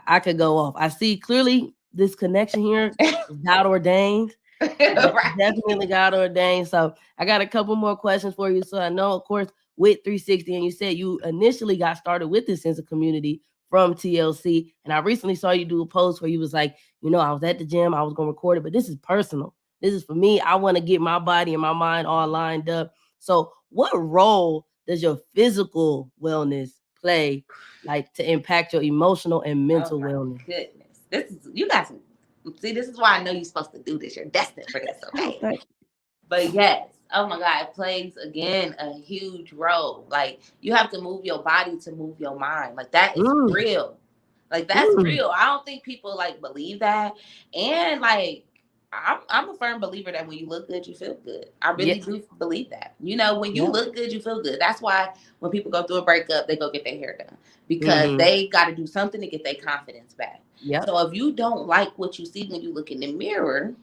I could go off. I see clearly this connection here is God ordained. Right. Definitely God ordained. So I got a couple more questions for you. So I know, of course, with 360, and you said you initially got started with this sense of community from TLC. And I recently saw you do a post where you was like, I was at the gym, I was gonna record it, but this is personal. This is for me. I want to get my body and my mind all lined up. So what role does your physical wellness play, like, to impact your emotional and Oh mental my wellness? goodness. This is you guys see, this is why I know you're supposed to do this. You're destined for this, Oh, okay? thank But yes, oh my God, it plays again a huge role. Like you have to move your body to move your mind. Like that is you. real. Like that's Mm, real. I don't think people like believe that. And like I'm a firm believer that when you look good, you feel good. I yeah, really do believe that. You know, when you yeah. look good, you feel good. That's why when people go through a breakup, they go get their hair done because Mhm. they got to do something to get their confidence back. Yep. So if you don't like what you see when you look in the mirror,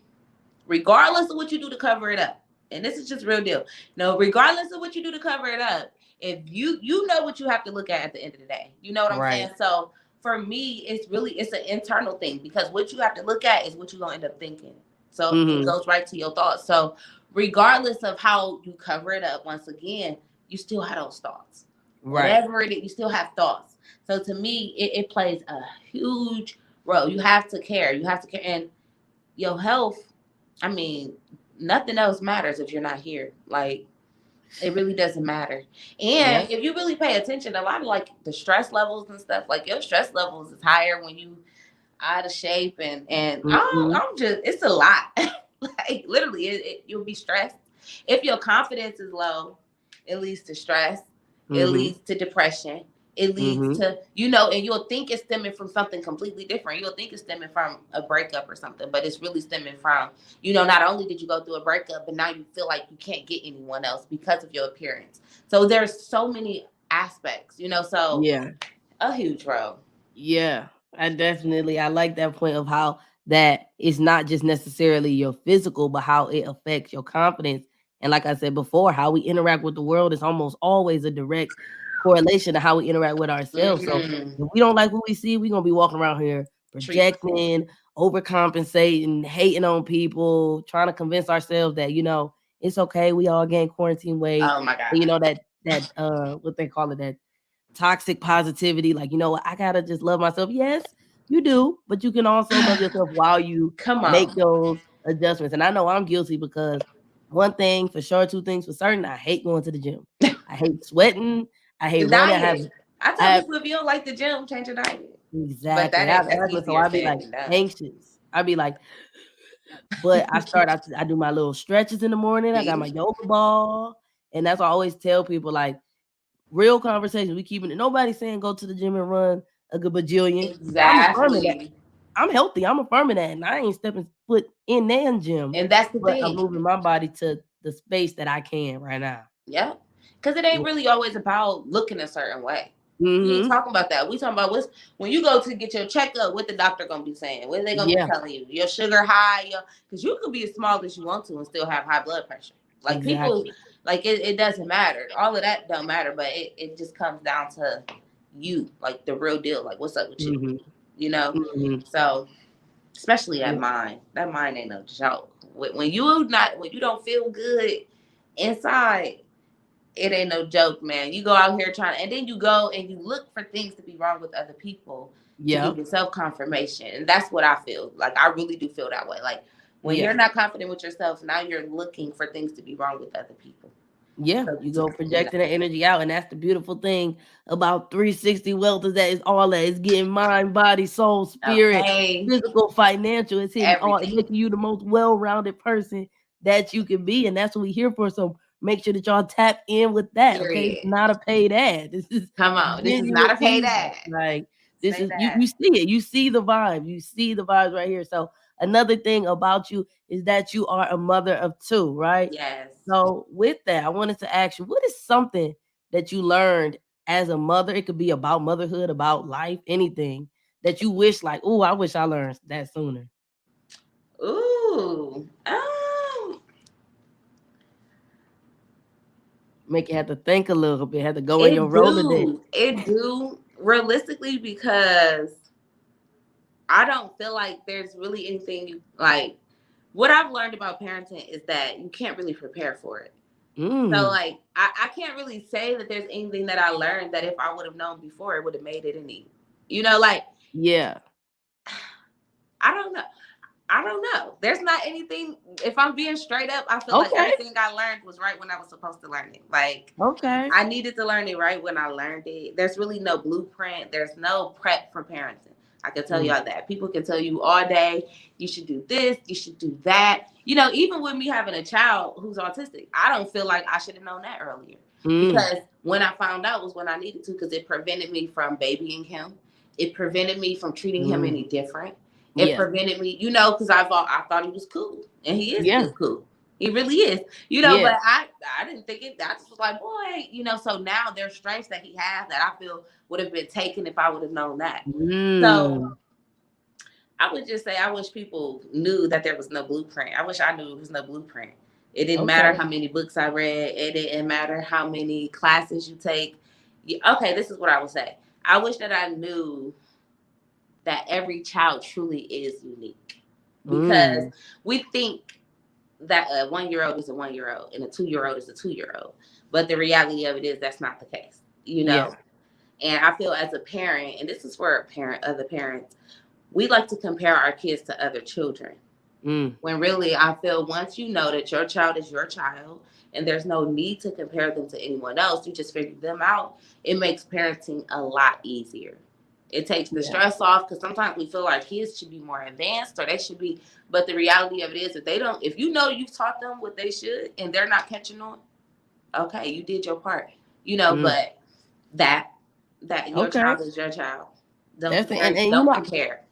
regardless of what you do to cover it up, and this is just real deal. No, regardless of what you do to cover it up, if you know what you have to look at the end of the day. You know what I'm saying? Right. So for me, it's an internal thing because what you have to look at is what you're gonna end up thinking. So it Mhm. goes right to your thoughts. So regardless of how you cover it up, once again, you still have those thoughts. Right. Whatever it is, you still have thoughts. So to me, it plays a huge role. You have to care. You have to care. And your health, I mean, nothing else matters if you're not here. Like, it really doesn't matter. Yeah. And if you really pay attention, a lot of like the stress levels and stuff, like your stress levels is higher when you out of shape and Mhm. I'm just it's a lot. Like literally, you'll be stressed. If your confidence is low, it leads to stress. It Mhm. leads to depression. It leads Mhm. to and you'll think it's stemming from something completely different. You'll think it's stemming from a breakup or something, but it's really stemming from not only did you go through a breakup, but now you feel like you can't get anyone else because of your appearance. So there's so many aspects. So Yeah. a huge role. Yeah. I like that point of how that is not just necessarily your physical, but how it affects your confidence And like I said before, how we interact with the world is almost always a direct correlation to how we interact with ourselves. So Mm-hmm. if we don't like what we see, we're gonna be walking around here Treat. projecting, overcompensating, hating on people, trying to convince ourselves that, it's okay. We all gain quarantine weight. Oh my And God. that what they call it, that toxic positivity. Like, what, I gotta just love myself. Yes, you do, but you can also love yourself while you Come make on. those adjustments. And I know I'm guilty because one thing for sure, two things for certain, I hate going to the gym. I hate sweating. I hate The running. diet. I I tell have people if you don't like the gym, change your diet. But exactly. I have that's asthma, so easier I'd be said like than done. anxious. I'd be like, but I do my little stretches in the morning. I got my See? yoga ball. And that's what I always tell people, like, real conversations. We keeping it. Nobody's saying go to the gym and run a good bajillion. I'm affirming that. Exactly. I'm healthy. I'm affirming that. And I ain't stepping foot in that gym, And that's the but I'm thing. moving my body to the space that I can right now. Yeah. Because it ain't Yeah. really always about looking a certain way. We ain't Mm-hmm. talking about that. We talking about what's when you go to get your checkup, what the doctor gonna be saying, what they gonna be Yeah, telling you, your sugar high, because you could be as small as you want to and still have high blood pressure. Like people, exactly. like it doesn't matter. All of that don't matter, but it just comes down to you, like the real deal. Like what's up with you, Mm-hmm. you know? Mm-hmm. So especially that Yeah. mind. That mind ain't no joke. When you don't feel good inside, it ain't no joke, man. You go out here trying, and then you go and you look for things to be wrong with other people to Yeah. give yourself confirmation. And that's what I feel. Like I really do feel that way. Like when Yeah. you're not confident with yourself, now you're looking for things to be wrong with other people. Yeah, So you to, go projecting that energy out, and that's the beautiful thing about 360 wealth is that it's all that. It's getting mind, body, soul, spirit, okay, physical, financial. It's hitting all. It's everything. making you the most well-rounded person that you can be, and that's what we're here for. So make sure that y'all tap in with that. Okay, it's Period. not a paid ad. This is Come on, this is not genuine a paid feedback. ad. Like this Say is you. that. You see it. You see the vibe. You see the vibes right here. So another thing about you is that you are a mother of two, right? Yes. So with that, I wanted to ask you, what is something that you learned as a mother? It could be about motherhood, about life, anything that you wish, like, oh, I wish I learned that sooner. Ooh. Make you have to think a little bit, have to go in your It Rolodex. do. It do realistically because I don't feel like there's really anything like what I've learned about parenting is that you can't really prepare for it. So Mm, like I can't really say that there's anything that I learned that if I would have known before it would have made it any. Like yeah. I don't know. I don't know. There's not anything. If I'm being straight up, I feel like Okay. everything I learned was right when I was supposed to learn it. Like Okay. I needed to learn it right when I learned it. There's really no blueprint. There's no prep for parenting. I can tell Mm, y'all that. People can tell you all day, you should do this, you should do that. Even with me having a child who's autistic, I don't feel like I should have known that earlier. mm, Because when I found out was when I needed to, because it prevented me from babying him. It prevented me from treating him mm. any different. It Yeah. prevented me, because I thought he was cool. And he is Yeah. still cool. He really is. Yeah. But I didn't think it. I just was like, boy, so now there's strengths that he has that I feel would have been taken if I would have known that. So Mm. I would just say I wish people knew that there was no blueprint. I wish I knew there was no blueprint. It didn't matter Okay. how many books I read. It didn't matter how many classes you take. Okay, this is what I would say. I wish that I knew that every child truly is unique because Mm. we think that a 1 year old is a 1 year old and a 2 year old is a 2 year old. But the reality of it is that's not the case. Yeah. And I feel as a parent, and this is for other parents, we like to compare our kids to other children. Mm. When really, I feel once you know that your child is your child and there's no need to compare them to anyone else, you just figure them out. It makes parenting a lot easier. It takes the Yeah. stress off because sometimes we feel like kids should be more advanced or they should be, but the reality of it is if you know you've taught them what they should and they're not catching on, okay, you did your part. Mm. But that your Okay. child is your child. Don't That's it. compare. And Don't compare.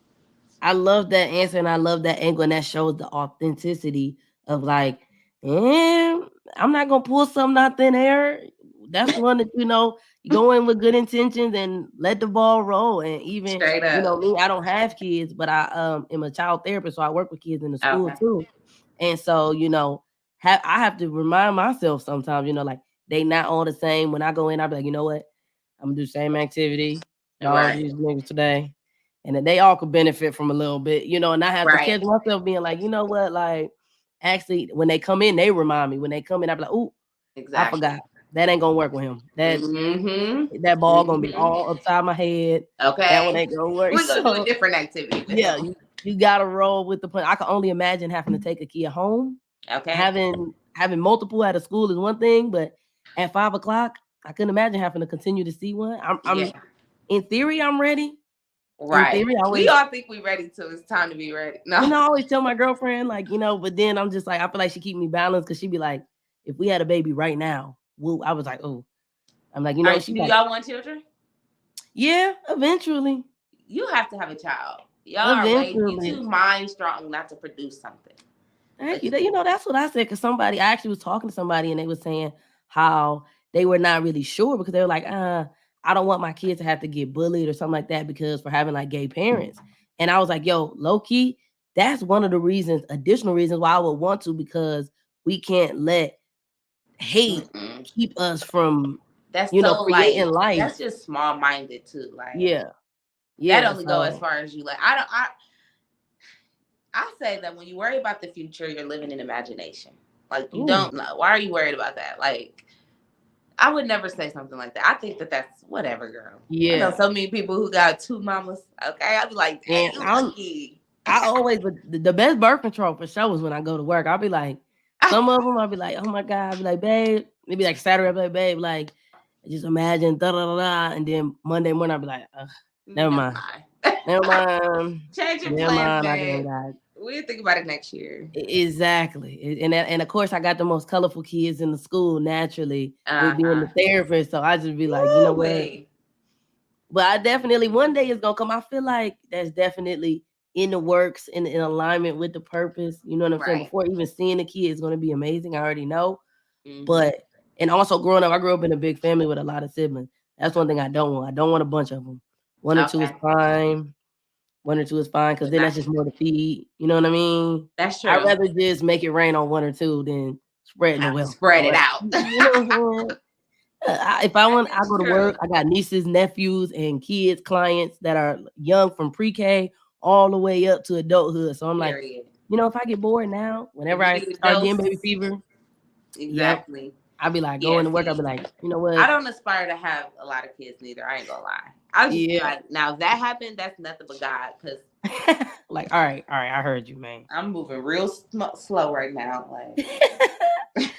I love that answer and I love that angle, and that shows the authenticity of like, eh, I'm not gonna pull something out thin air. That's one that you go in with good intentions and let the ball roll. And even Straight up. me, I don't have kids, but I am a child therapist, so I work with kids in the school Okay. too. And so I have to remind myself sometimes, like they not all the same. When I go in, I be like, you know what? I'm gonna do the same activity. All Right. these niggas today. And then they all could benefit from a little bit, and I have to Right. catch myself being like, you know what, like actually when they come in, they remind me. When they come in, I be like, oh, I Exactly. forgot. That ain't gonna work with him. Mm-hmm. That ball gonna be Mm-hmm. all upside my head. That one Okay. ain't gonna work. We're gonna do a So different activity with yeah, him. you gotta roll with the plan. I can only imagine having to take a kid home. Okay. Having multiple at a school is one thing, but at 5 o'clock, I couldn't imagine having to continue to see one. I'm Yeah. in theory, I'm ready. In Right. theory, I We always, all think we're ready till it's time to be ready. No. I always tell my girlfriend, like, but then I'm just like, I feel like she keep me balanced because she be like, if we had a baby right now, I was like, oh, I'm like, she Do like, y'all want children? yeah, eventually, You have to have a child. Y'all are you eventually. too mind strong not to produce something. Thank Like, you. That's what I said. Cause I actually was talking to somebody and they were saying how they were not really sure because they were like, I don't want my kids to have to get bullied or something like that because for having like gay parents. And I was like, yo, low key, that's one of the additional reasons why I would want to, because we can't let hate mm-mm. keep us from, That's so creating like life. that's just small minded too. Like Yeah. that Yeah. only go as So, far as you like. I say that when you worry about the future, you're living in imagination. Like you ooh, don't know. Why are you worried about that? Like I would never say something like that. I think that that's whatever, girl. I know yeah. so many people who got two mamas. Okay, I'd be like, dang, And you lucky. I always, but the best birth control for sure is when I go to work. I'll be like, some of them, I'll be like, oh my God, I'll be like, babe, maybe like Saturday, I'll be like, babe, like, just imagine, da da da da. And then Monday morning, I'll be like, never Never mind. mind. Never mind. Change your Never plans, mind. I didn't babe. got We'll think about it next year. exactly. And of course, I got the most colorful kids in the school naturally with Uh being huh. the therapist. So I just be like, you know Woo what? wee. But I definitely one day is gonna come. I feel like that's definitely in the works, in alignment with the purpose. You know what I'm saying? Right. Before even seeing the kid is gonna be amazing. I already know. Mm-hmm. But and also growing up, I grew up in a big family with a lot of siblings. That's one thing I don't want. I don't want a bunch of them. One or two is Okay. fine. One or two is fine because But then not that's just more to feed. You know what I mean? that's I'd true. rather just make it rain on one or two than spreading the Have to wealth. spread So it out. you know what I'm saying? If I That want, I is go to true. work. I got nieces, nephews, and kids, clients that are young from pre-K all the way up to adulthood. So I'm like, Period. if I get bored now, If whenever you I need a start getting dose, baby fever, yep, exactly. I'll be like Yeah, going to work. I'll be see, like, you know I what? don't aspire to have a lot of kids neither. I ain't gonna lie. I'll just be Yeah, like, now if that happened, that's nothing but God, because like all right, I heard you, man. I'm moving real slow right now. Like,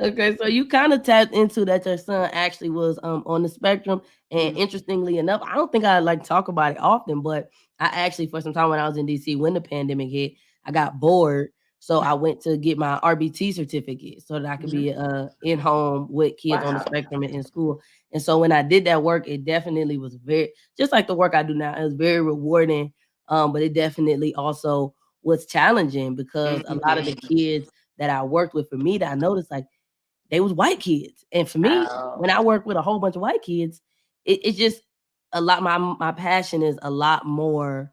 Okay, so you kind of tapped into that your son actually was on the spectrum, and mm, interestingly enough, I don't think I like talk about it often, but I actually for some time when I was in DC when the pandemic hit, I got bored, so I went to get my RBT certificate so that I could mhm. be in home with kids on the Wow. spectrum and in school. And so when I did that work, it definitely was very just like the work I do now. It was very rewarding, but it definitely also was challenging because a lot of the Mhm. kids that I worked with for me that I noticed like they was white kids. And for me, Oh, when I work with a whole bunch of white kids, it's just a lot. My passion is a lot more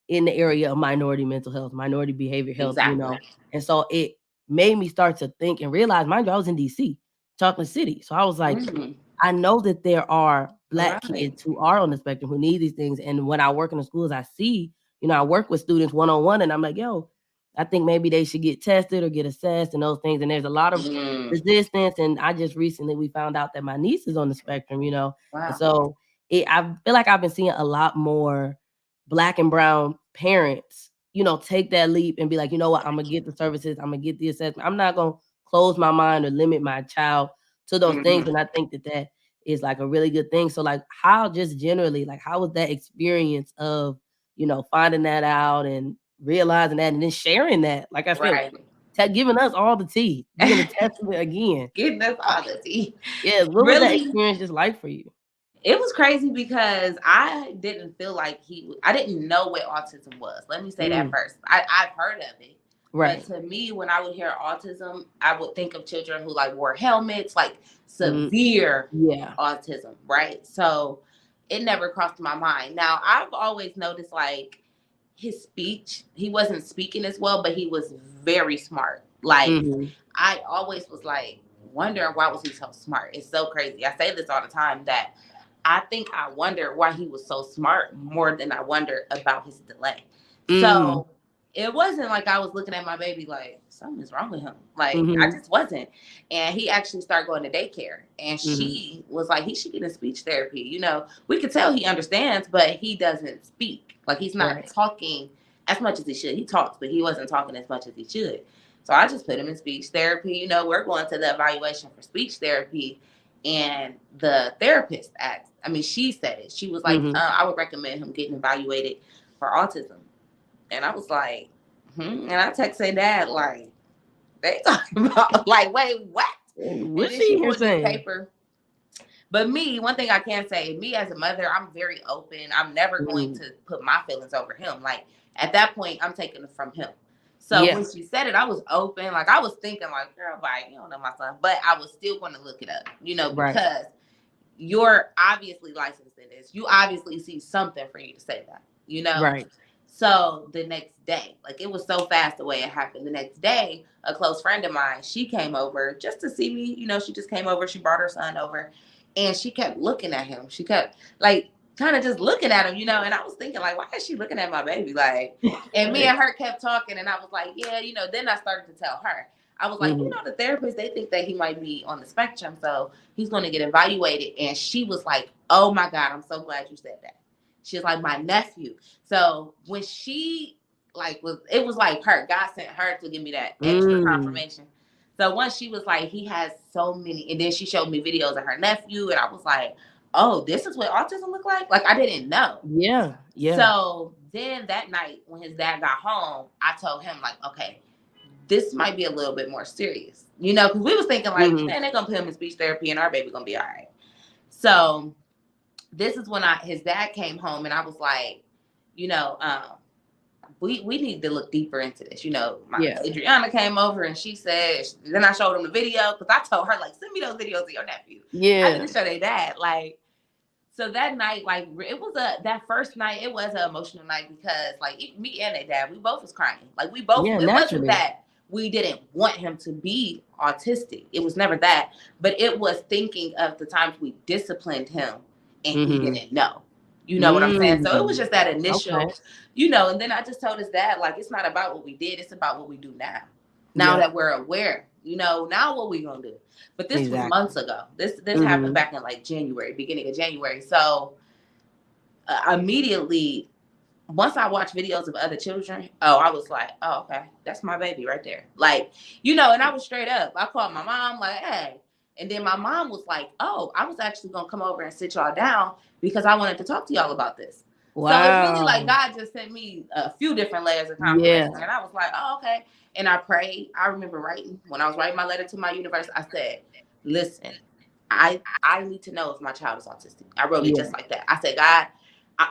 in the area of minority mental health, minority behavior health, exactly. And so it made me start to think and realize, mind you, I was in DC, Chocolate City. So I was like, Mm, I know that there are black right. kids who are on the spectrum who need these things. And when I work in the schools, I see, I work with students one on one, and I'm like, yo, I think maybe they should get tested or get assessed and those things. And there's a lot of Mm, resistance. And I just recently we found out that my niece is on the spectrum, and wow. so I feel like I've been seeing a lot more black and brown parents, take that leap and be like, you know what, I'm gonna get the services, I'm gonna get the assessment. I'm not gonna close my mind or limit my child to those things. Mhm. And I think that that is like a really good thing. So like how just generally, like how was that experience of, finding that out and realizing that and then sharing that, like I said, Right. giving us all the tea, being a testament again. Getting us Uh, all the tea. yeah, what was that Really, experience just like for you? it was crazy because I didn't feel like I didn't know what autism was. Let me say that Mm, first. I've heard of it. But right. to me, when I would hear autism, I would think of children who like wore helmets, like Mm, severe yeah. autism, right? So it never crossed my mind. Now, I've always noticed like his speech, he wasn't speaking as well, but he was very smart. Like, Mm-hmm. I always was like wondering why was he so smart. It's so crazy. I say this all the time that I think I wonder why he was so smart more than I wonder about his delay. Mm-hmm. So it wasn't like I was looking at my baby like something's wrong with him. Like I Mm-hmm. just wasn't. And he actually started going to daycare, and Mm-hmm. she was like, he should get in speech therapy. You know, we could tell he understands, but he doesn't speak. Like he's not Right. talking as much as he should. He talks, but he wasn't talking as much as he should. So I just put him in speech therapy. You know, we're going to the evaluation for speech therapy, and the therapist asked, I mean, she said it. She was like, Mm-hmm. I would recommend him getting evaluated for autism. And I was like, and I texted dad, like, they talking about, like, wait, what? And What's then she she here pulled this saying? paper. But me, one thing I can say, me as a mother, I'm very open. I'm never going Mm-hmm. to put my feelings over him. Like, at that point, I'm taking it from him. So Yeah. when she said it, I was open. Like, I was thinking, like, girl, bye, you don't know my son. But I was still going to look it up, you know, Right. because you're obviously licensed in this. You obviously see something for you to say that, you know? Right. So the next day, like it was so fast the way it happened. The next day, a close friend of mine, she came over just to see me. You know, she just came over. She brought her son over, and she kept looking at him. She kept like kind of just looking at him, you know. And I was thinking, like, why is she looking at my baby? Like, and me Right. and her kept talking, and I was like, yeah, you know. Then I started to tell her. I was like, you Mm-hmm. know, the therapist, they think that he might be on the spectrum, so he's going to get evaluated. And she was like, oh my God, I'm so glad you said that. She was like, my nephew. So when she like was, it was like her, God sent her to give me that extra Mm. confirmation. So once she was like, he has so many, and then she showed me videos of her nephew, and I was like, oh, this is what autism look like? Like I didn't know. Yeah. Yeah. So then that night when his dad got home, I told him like, okay, this might be a little bit more serious, you know, because we was thinking like, Mm-hmm. man, they're gonna put him in speech therapy and our baby gonna be all right. So this is when his dad came home, and I was like, you know, we need to look deeper into this. You know, my Yeah. Adriana came over and she said, then I showed him the video because I told her like, send me those videos of your nephew. I Yeah. didn't show their dad. Like, so that night, like it was that first night, it was an emotional night because like me and their dad, we both was crying. Like we both, Yeah. it wasn't Naturally. that we didn't want him to be autistic. It was never that, but it was thinking of the times we disciplined him and he Mm-hmm. didn't know. You know what I'm saying? So it was Mm. just that Okay. initial, you know, and then I just told his dad, like, it's not about what we did, it's about what we do now. Now Yeah. that we're aware, you know, now what we gonna do? But this was Exactly. months ago. This happened Mm-hmm. back in like January, beginning of January. So immediately, once I watched videos of other children, oh, I was like, oh, okay, that's my baby right there. Like, you know, and I was straight up. I called my mom, like, hey. And then my mom was like, oh, I was actually going to come over and sit y'all down because I wanted to talk to y'all about this. So it's really like Wow. God just sent me a few different layers of Yeah. confirmation. And I was like, oh, okay. And I prayed. I remember writing, when I was writing my letter to my universe, I said, listen, I need to know if my child is autistic. I wrote it Yeah. just like that. I said, God,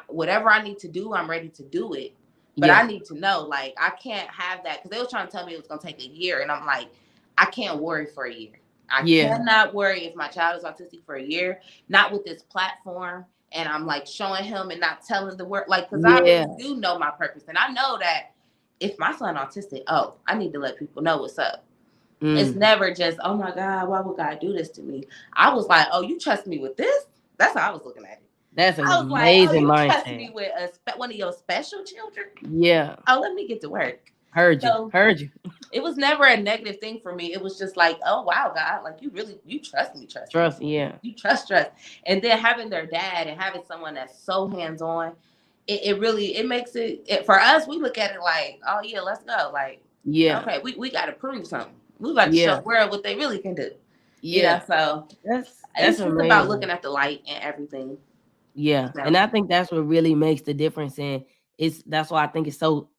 whatever I need to do, I'm ready to do it. But I Yeah. need to know, like, I can't have that because they were trying to tell me it was going to take a year. And I'm like, I can't worry for a year. I Yeah. cannot worry if my child is autistic for a year, not with this platform. And I'm like showing him and not telling the word, like, because I Yeah. really do know my purpose. And I know that if my son autistic, oh, I need to let people know what's up. It's Mm. never just, oh my God, why would God do this to me? I was like, oh, you trust me with this? That's how I was looking at it. That's an I was like, oh, amazing you trust mindset. me with one of your special children? Yeah. Oh, let me get to work. Heard you. So Heard you. it was never a negative thing for me. It was just like, oh wow, God, like you trust me, trust me. Trust. Yeah. You trust. And then having their dad and having someone that's so hands-on, it really it makes it for us, we look at it like, oh yeah, let's go. Like, Yeah. okay, we gotta prove something. We got to show Yeah. the world what they really can do. You know, Yeah. so That's it's just about amazing. looking at the light and everything. Yeah. So And I think that's what really makes the difference. And that's why I think it's so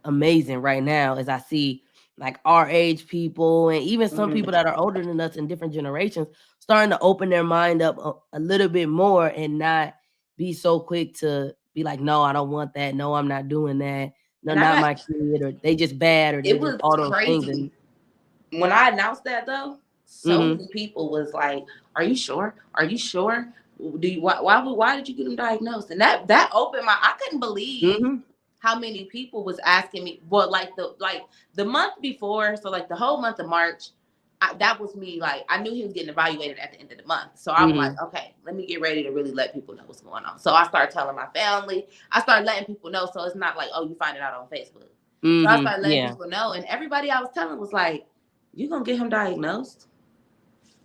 amazing right now as I see like our age people and even some mhm. people that are older than us in different generations starting to open their mind up a little bit more and not be so quick to be like, no, I don't want that. No, I'm not doing that. No, And I not got my kid, or they just bad, or they it just was all those things. crazy And when I announced that though, so mm-hmm, many people was like, "Are you sure? Are you sure? Do you why did you get him diagnosed?" And that opened my. I couldn't believe mm-hmm, how many people was asking me. Well, like the month before, so like the whole month of March, that was me. Like I knew he was getting evaluated at the end of the month, so I was like, okay, let me get ready to really let people know what's going on. So I started telling my family. I started letting people know, so it's not like, oh, you find it out on Facebook. So I started letting people know, and everybody I was telling was like, you gonna get him diagnosed?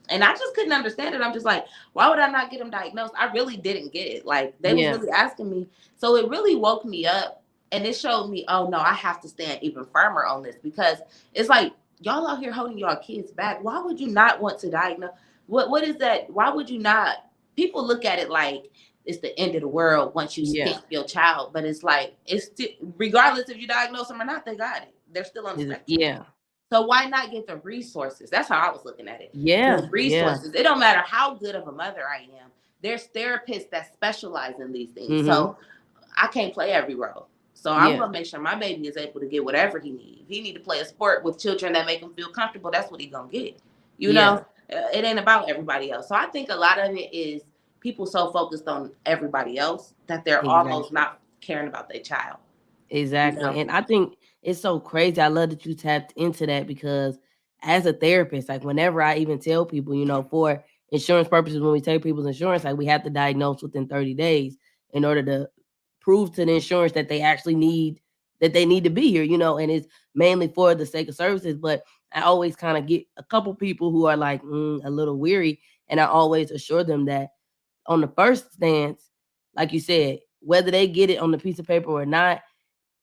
And I just couldn't understand it. I'm just like, why would I not get him diagnosed? I really didn't get it. Like they was really asking me. So it really woke me up, and it showed me, oh no, I have to stand even firmer on this, because it's like y'all out here holding y'all kids back. Why would you not want to diagnose? What is that? Why would you not? People look at it like it's the end of the world once you pick your child, but it's like it's still, regardless if you diagnose them or not, they got it. They're still on the spectrum. So why not get the resources? That's how I was looking at it. The resources. It don't matter how good of a mother I am. There's therapists that specialize in these things. So I can't play every role. So I'm gonna make sure my baby is able to get whatever he needs. If he need to play a sport with children that make him feel comfortable, that's what he's gonna get. You know, it ain't about everybody else. So I think a lot of it is people so focused on everybody else that they're almost not caring about their child. Exactly. You know? And I think it's so crazy. I love that you tapped into that, because as a therapist, like whenever I even tell people, you know, for insurance purposes, when we take people's insurance, like we have to diagnose within 30 days in order to prove to the insurance that they actually need, that they need to be here, you know, and it's mainly for the sake of services. But I always kind of get a couple people who are like a little weary. And I always assure them that on the first stance, like you said, whether they get it on the piece of paper or not,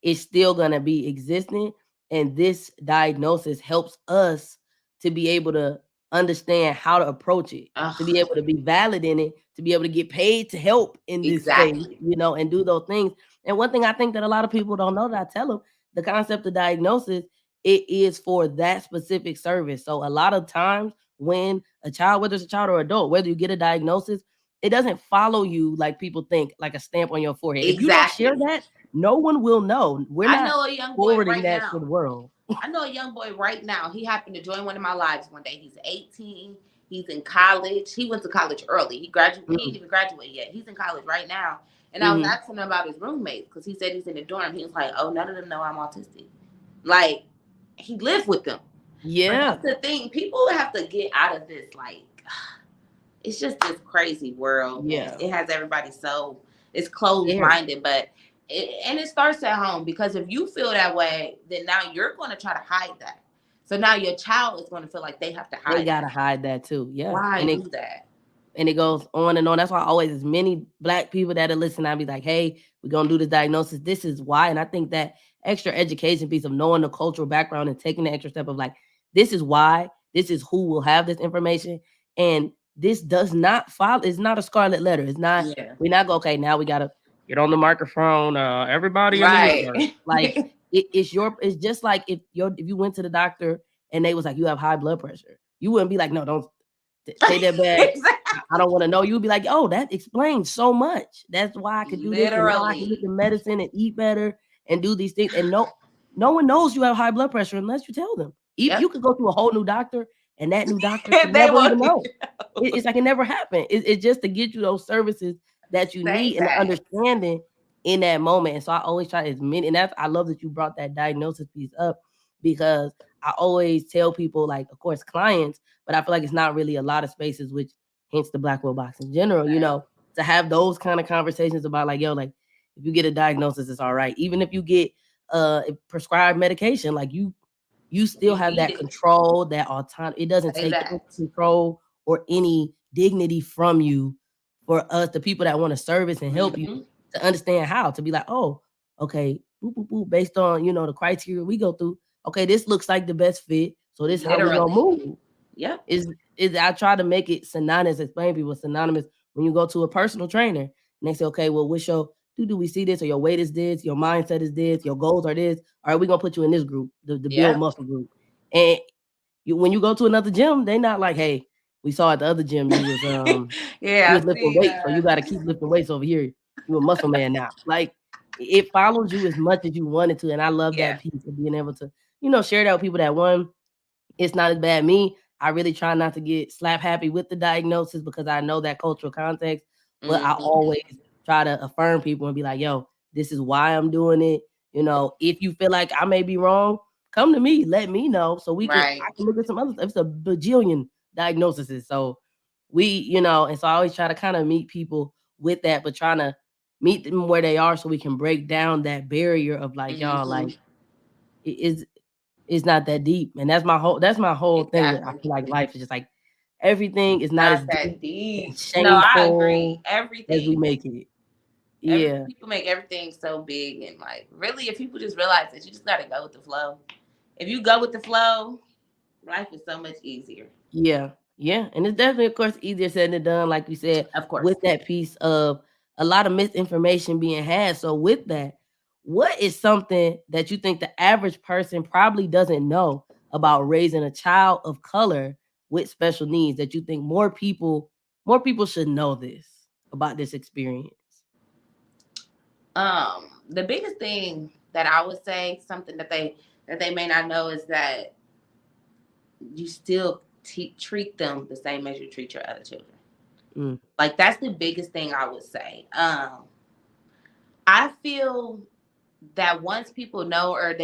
it's still going to be existing. And this diagnosis helps us to be able to understand how to approach it, to be able to be valid in it, to be able to get paid to help in this space, you know, and do those things. And one thing I think that a lot of people don't know, that I tell them, the concept of diagnosis, it is for that specific service. So a lot of times when a child, whether it's a child or adult, whether you get a diagnosis, it doesn't follow you like people think, like a stamp on your forehead. If you don't share that, no one will know. We're not know a young boy forwarding right that now to the world. I know a young boy right now. He happened to join one of my lives one day. He's 18. He's in college. He went to college early. He graduated. He didn't even graduate yet. He's in college right now. And I was asking him about his roommates, because he said he's in the dorm. He was like, "Oh, none of them know I'm autistic." Like, he lived with them. But that's the thing. People have to get out of this. Like, it's just this crazy world. It has everybody so it's closed minded, but. And it starts at home, because if you feel that way, then now you're going to try to hide that. So now your child is going to feel like they have to hide. They got to hide that too. Yeah. Why do that? And it goes on and on. That's why always, as many Black people that are listening, I'll be like, hey, we're going to do this diagnosis. This is why. And I think that extra education piece of knowing the cultural background and taking the extra step of like, this is why, this is who will have this information. And this does not follow. It's not a scarlet letter. It's not, we're not going, okay, now we got to get on the microphone. Everybody in the universe. Like it's just like if you went to the doctor and they was like, you have high blood pressure, you wouldn't be like, no, don't take that back. I don't want to know. You'd be like, oh, that explains so much. That's why I could do this. And now I can get the medicine and eat better and do these things. And no one knows you have high blood pressure unless you tell them. You could go to a whole new doctor, and that new doctor could never even know. It's like it never happened. It's just to get you those services that you need and the understanding in that moment. And so I always try as many, and that's, I love that you brought that diagnosis piece up, because I always tell people, like, of course, clients, but I feel like it's not really a lot of spaces, which hence the Blackwell Box in general, you know, to have those kind of conversations about like, yo, like if you get a diagnosis, it's all right. Even if you get prescribed medication, like you still have that control, that autonomy. It doesn't take any control or any dignity from you for us, the people that want to service and help you, to understand how to be like, oh, okay, boop, boop, boop, based on, you know, the criteria we go through. Okay, this looks like the best fit, so this is how we're gonna move. Is I try to make it synonymous, explain people synonymous when you go to a personal trainer and they say, okay, well, what's your do we see this, or your weight is this, your mindset is this, your goals are this. All right, we're gonna put you in this group, the build muscle group. And when you go to another gym, they not like, hey, we saw at the other gym you was you was lifting weights, so you got to keep lifting weights over here. You a muscle man now. Like, it follows you as much as you wanted to, and I love that piece of being able to, you know, share that with people. That one, it's not as bad. Me, I really try not to get slap happy with the diagnosis, because I know that cultural context, but I always try to affirm people and be like, yo, this is why I'm doing it. if you feel like I may be wrong, come to me, let me know so I Right. can look at some other stuff. It's a bajillion diagnoses. So and so I always try to kind of meet people with that, but trying to meet them where they are so we can break down that barrier of like, y'all, Mm-hmm. like it's not that deep. And that's my whole thing with I Exactly. feel like life is just like everything is not as Not deep that and deep. No, I agree. shameful as we Everything. make it. Yeah. People make everything so big, and like really, if people just realize that you just gotta go with the flow. If you go with the flow, life is so much easier. Yeah, yeah, and it's definitely, of course, easier said than done, like you said, Of course. with that piece of a lot of misinformation being had. So, with that, what is something that you think the average person probably doesn't know about raising a child of color with special needs that you think more people should know this about this experience? The biggest thing that I would say, something that they may not know, is that you still treat them the same as you treat your other children. Mm, Like that's the biggest thing I would say. I feel that once people know, or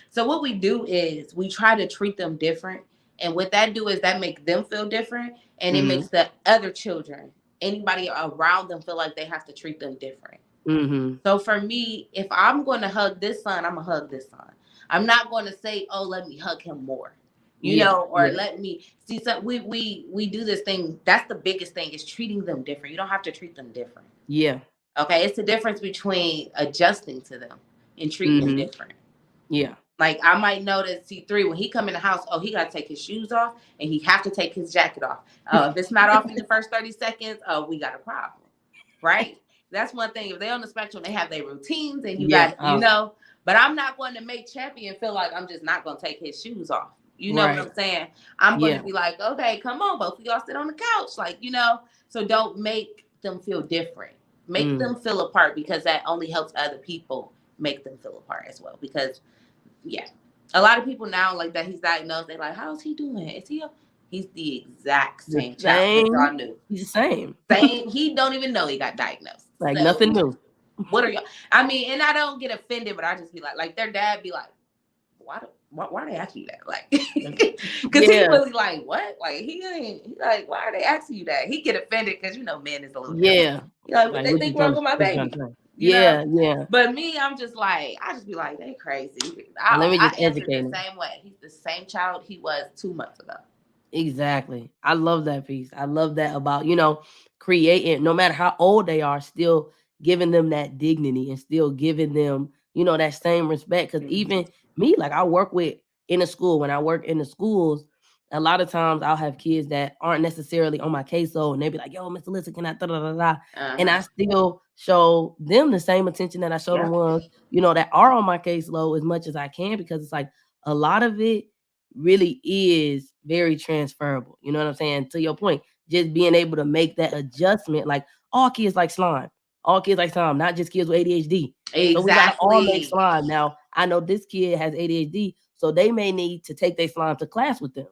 so what we do is we try to treat them different, and what that do is that make them feel different, and it mhm, makes the other children, anybody around them, feel like they have to treat them different. mhm. So for me, if I'm going to hug this son, I'm gonna hug this son. I'm not going to say, "Oh, let me hug him more," Yeah, or yeah, let me see. So we do this thing. That's the biggest thing, is treating them different. You don't have to treat them different. yeah, Okay, it's the difference between adjusting to them and treating them mhm, different. yeah, Like I might notice C3 when he come in the house, oh, he got to take his shoes off and he have to take his jacket off. If it's not off in the first 30 seconds, oh, we got a problem, right? That's one thing. If they're on the spectrum, they have their routines, and you yeah, got, but I'm not going to make Champion feel like I'm just not going to take his shoes off. You know what right, I'm saying? I'm going to yeah, be like, okay, come on, both of y'all sit on the couch. Like, so don't make them feel different. Make mm, them feel apart, because that only helps other people make them feel apart as well. Because yeah, a lot of people now, like that he's diagnosed, they're like, how's he doing? Is he he's the exact the same child that same, y'all knew. he's the same. Same, he don't even know he got diagnosed. Like nothing So new. what are y'all? I mean, and I don't get offended, but I just be like their dad be like, why are they asking you that? Like, because he Yeah, really like, what? Like he ain't, he like, why are they asking you that? He get offended because men is a little different. yeah. You know, what Like they think wrong with my what you trying to baby? say? You know. Yeah, yeah. But me, I'm just like, I just be like, they crazy. And let me I just answered educate the him. same way. He's the same child he was 2 months ago. Exactly. I love that piece. I love that about, creating, no matter how old they are, still giving them that dignity and still giving them, that same respect. Because Mhm. even me, like I work with in a school, when I work in the schools, a lot of times I'll have kids that aren't necessarily on my caseload and they be like, yo, Mr. Listen, can I da da da da? And Uh-huh. I still show them the same attention that I show the Yep. ones, that are on my caseload as much as I can, because it's like a lot of it really is very transferable. You know what I'm saying? To your point, just being able to make that adjustment, like all kids like slime. All kids like slime, not just kids with ADHD. So we gotta all make Exactly. slime. Now, I know this kid has ADHD, so they may need to take their slime to class with them,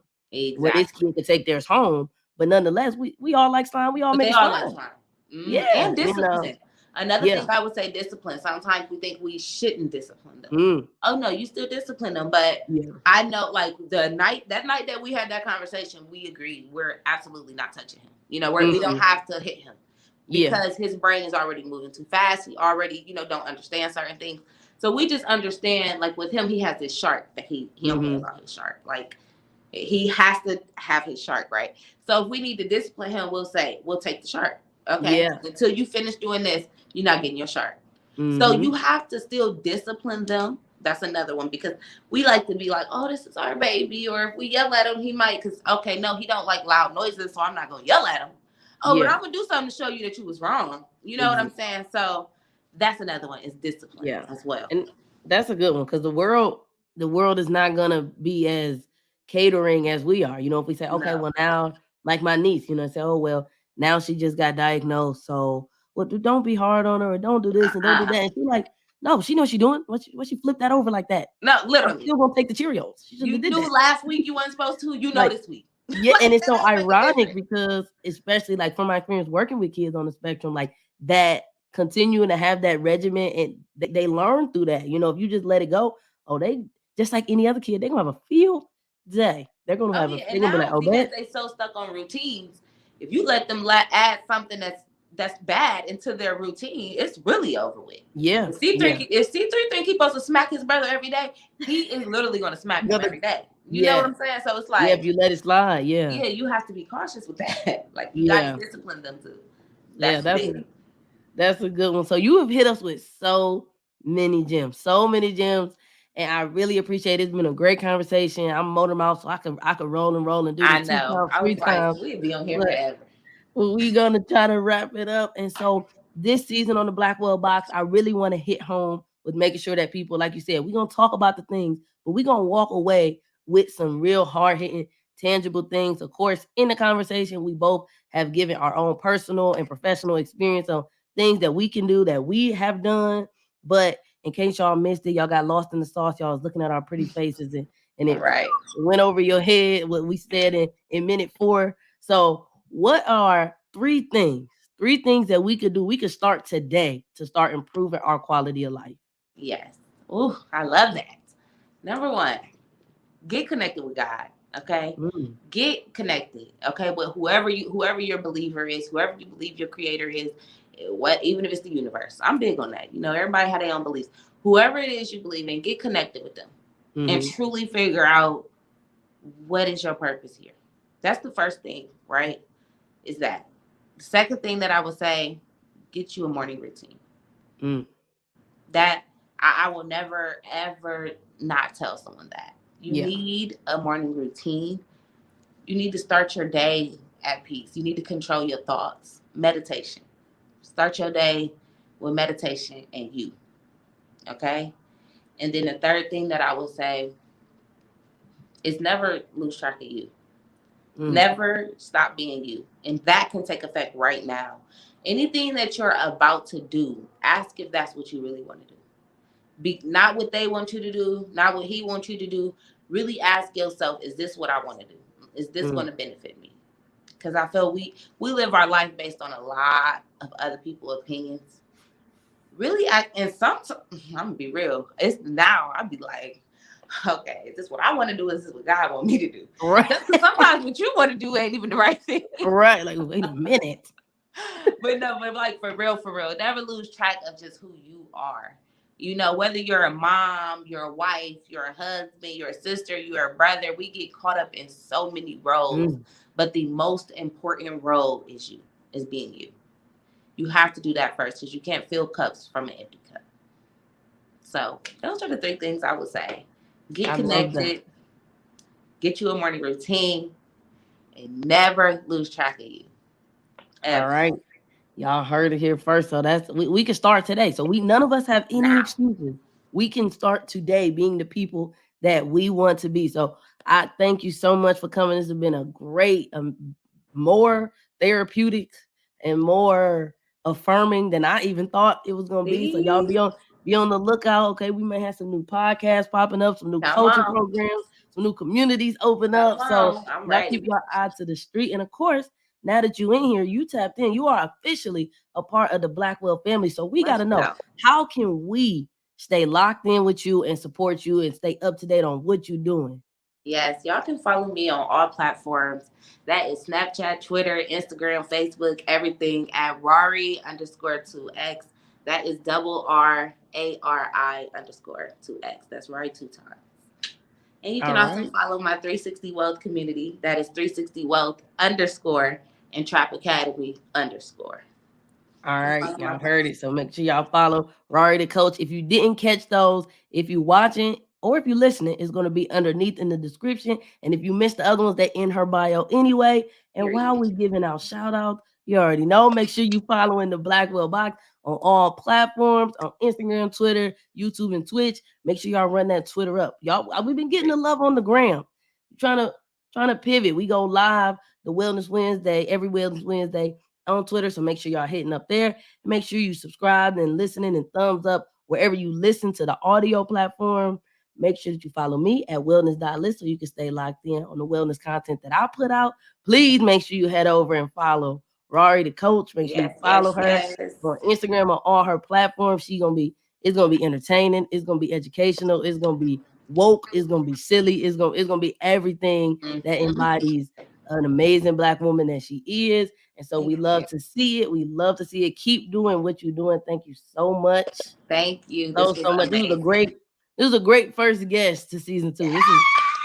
where this Exactly. kid can take theirs home. But nonetheless, we all like slime. We all But make they a all like slime. slime. Yeah, And discipline. Another thing yeah, I would say, discipline. Sometimes we think we shouldn't discipline them. mm, Oh no, you still discipline them. But yeah, I know, like that night that we had that conversation, we agreed we're absolutely not touching him. We don't mm, have to hit him, yeah, because his brain is already moving too fast. He already, don't understand certain things. So we just understand, like with him, he has this shark that he don't play mm-hmm, about his shark. Like he has to have his shark, right? So if we need to discipline him, we'll say, we'll take the shark. Okay. yeah, Until you finish doing this, you're not getting your shark. So mm-hmm, you have to still discipline them. That's another one, because we like to be like, oh, this is our baby. Or if we yell at him, he might, because, okay, no, he don't like loud noises, so I'm not going to yell at him. Oh, but yeah, I'm going to do something to show you that you was wrong. You know what I'm saying? So that's another one, is discipline yeah, as well. and that's a good one, because the world is not gonna be as catering as we are. If we say, okay, No. well now, like my niece, say, oh well, now she just got diagnosed, so well, don't be hard on her, or don't do this and don't do Uh-uh. that. And she like, no, she knows what she doing. What she flip that over like that? No, I'm literally. still gonna take the Cheerios. She shouldn't have You did knew that. last week you weren't supposed to. You know Like, this week. yeah, Like and it's that so don't make a ironic difference. because, especially like from my experience working with kids on the spectrum, like that continuing to have that regimen, and they learn through that. You know, if you just let it go, oh, they just like any other kid, they're gonna have a field day. They're gonna Oh have a, yeah, and they're gonna be like, now oh, because bet. they so stuck on routines, if you let them add something that's bad into their routine, it's really over with. Yeah, If C yeah, three if C3 think he supposed to smack his brother every day, he is literally gonna smack him gonna, every day. You know what yeah, I'm saying? So it's yeah. If like, you let it slide, yeah, yeah, you have to be cautious with that. Like you got to yeah, discipline them too. yeah. That's That's big. That's a good one. So you have hit us with so many gems, and I really appreciate it. It's been a great conversation. I'm motor mouth, so I could roll and do I this two know. times, I three was like, times. we'd be on here But forever. we're gonna try to wrap it up. And so this season on the Blackwell Box, I really want to hit home with making sure that people, like you said, we're gonna talk about the things, but we're gonna walk away with some real hard hitting, tangible things. Of course, in the conversation, we both have given our own personal and professional experience on things that we can do that we have done. But in case y'all missed it, y'all got lost in the sauce, y'all was looking at our pretty faces, and All it right. went over your head what we said in minute 4. So what are three things that we could do? We could start today to start improving our quality of life. Yes. Ooh, I love that. Number one, get connected with God. Okay. Mm, Get connected. Okay. With whoever your believer is, whoever you believe your creator is, what even if it's the universe. I'm big on that. You know, everybody had their own beliefs. Whoever it is you believe in, get connected with them and mm-hmm, truly figure out what is your purpose here. That's the first thing, right? Is that. The second thing that I would say, get you a morning routine. mm, That I will never ever not tell someone that. You yeah. need a morning routine. You need to start your day at peace. You need to control your thoughts. Meditation. Start your day with meditation and you. Okay? And then the third thing that I will say is never lose track of you. Mm, Never stop being you. And that can take effect right now. Anything that you're about to do, ask if that's what you really want to do. Be not what they want you to do, not what he wants you to do. Really ask yourself, is this what I want to do? Is this going mm. to benefit me? Because I feel we live our life based on a lot of other people's opinions. Really, and some I'm gonna be real. It's now I'd be like, okay, is this what I want to do? Is this what God want me to do? Right, Because sometimes what you want to do ain't even the right thing. right. Like, wait a minute. But no, but like for real, never lose track of just who you are. You know, whether you're a mom, you're a wife, you're a husband, you're a sister, you're a brother, we get caught up in so many roles. Mm, But the most important role is you, is being you. You have to do that first because you can't fill cups from an empty cup. So those are the three things I would say. Get I love that. connected, get you a morning routine, and never lose track of you. All Ever. right. Y'all heard it here first. So we can start today. So we none of us have any Now. excuses. We can start today being the people that we want to be. So I thank you so much for coming. This has been a great, more therapeutic and more affirming than I even thought it was gonna be. So y'all See? be on the lookout. Okay, we may have some new podcasts popping up, some new Come coaching on. programs, some new communities open Come up. So on. I'm y'all keep ready. your eye to the street. And of course, now that you in here, you tapped in, you are officially a part of the Blackwell family. So we got Let's to know, go. how can we stay locked in with you and support you and stay up to date on what you're doing? Yes, y'all can follow me on all platforms. That is Snapchat, Twitter, Instagram, Facebook, everything at Rari underscore 2X. That is double RARI underscore 2X. That's Rari 2 times. And you can All also right. follow my 360 Wealth community. That is 360 Wealth underscore and Trap Academy underscore. All Just right, follow my y'all heard it. platform. So make sure y'all follow Rory the coach. If you didn't catch those, if you watching or if you listening, it's going to be underneath in the description. And if you missed the other ones, they're in her bio anyway. And while Period. we giving out shout outs, you already know. Make sure you following the Blackwell Box on all platforms, on Instagram, Twitter, YouTube, and Twitch. Make sure y'all run that Twitter up. Y'all, we've been getting the love on the gram. Trying to trying to pivot. We go live the Wellness Wednesday, every Wellness Wednesday on Twitter. So make sure y'all hitting up there. Make sure you subscribe and listening and thumbs up wherever you listen to the audio platform. Make sure that you follow me at wellness.list so you can stay locked in on the wellness content that I put out. Please make sure you head over and follow Rory the coach. Make sure you Yes, follow yes, her yes. on Instagram on all her platforms. It's gonna be entertaining, it's gonna be educational, it's gonna be woke, it's gonna be silly, it's gonna be everything that Mhm. embodies an amazing black woman that she is. And so Thank we you. love to see it. We love to see it. Keep doing what you're doing. Thank you so much. Thank you. This So was so much. amazing. This was a great first guest to season 2.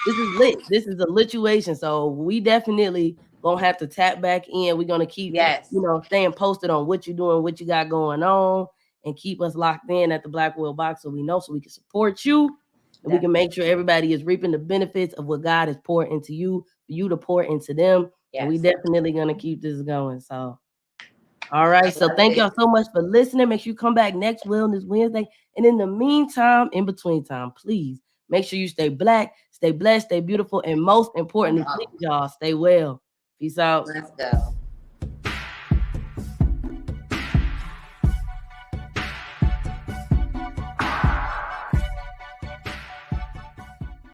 This is lit. This is a lituation. So we definitely gonna have to tap back in. We're gonna keep, Yes, staying posted on what you're doing, what you got going on, and keep us locked in at the Black Whale Box so we know, so we can support you and we can definitely. make sure everybody is reaping the benefits of what God has poured into you, for you to pour into them. And we Yes, definitely gonna keep this going. So all I right. So love thank it. y'all so much for listening. Make sure you come back next Wellness Wednesday. And in the meantime, in between time, please make sure you stay black, stay blessed, stay beautiful, and most Come importantly, please, on, y'all, stay well. Peace out. let's go.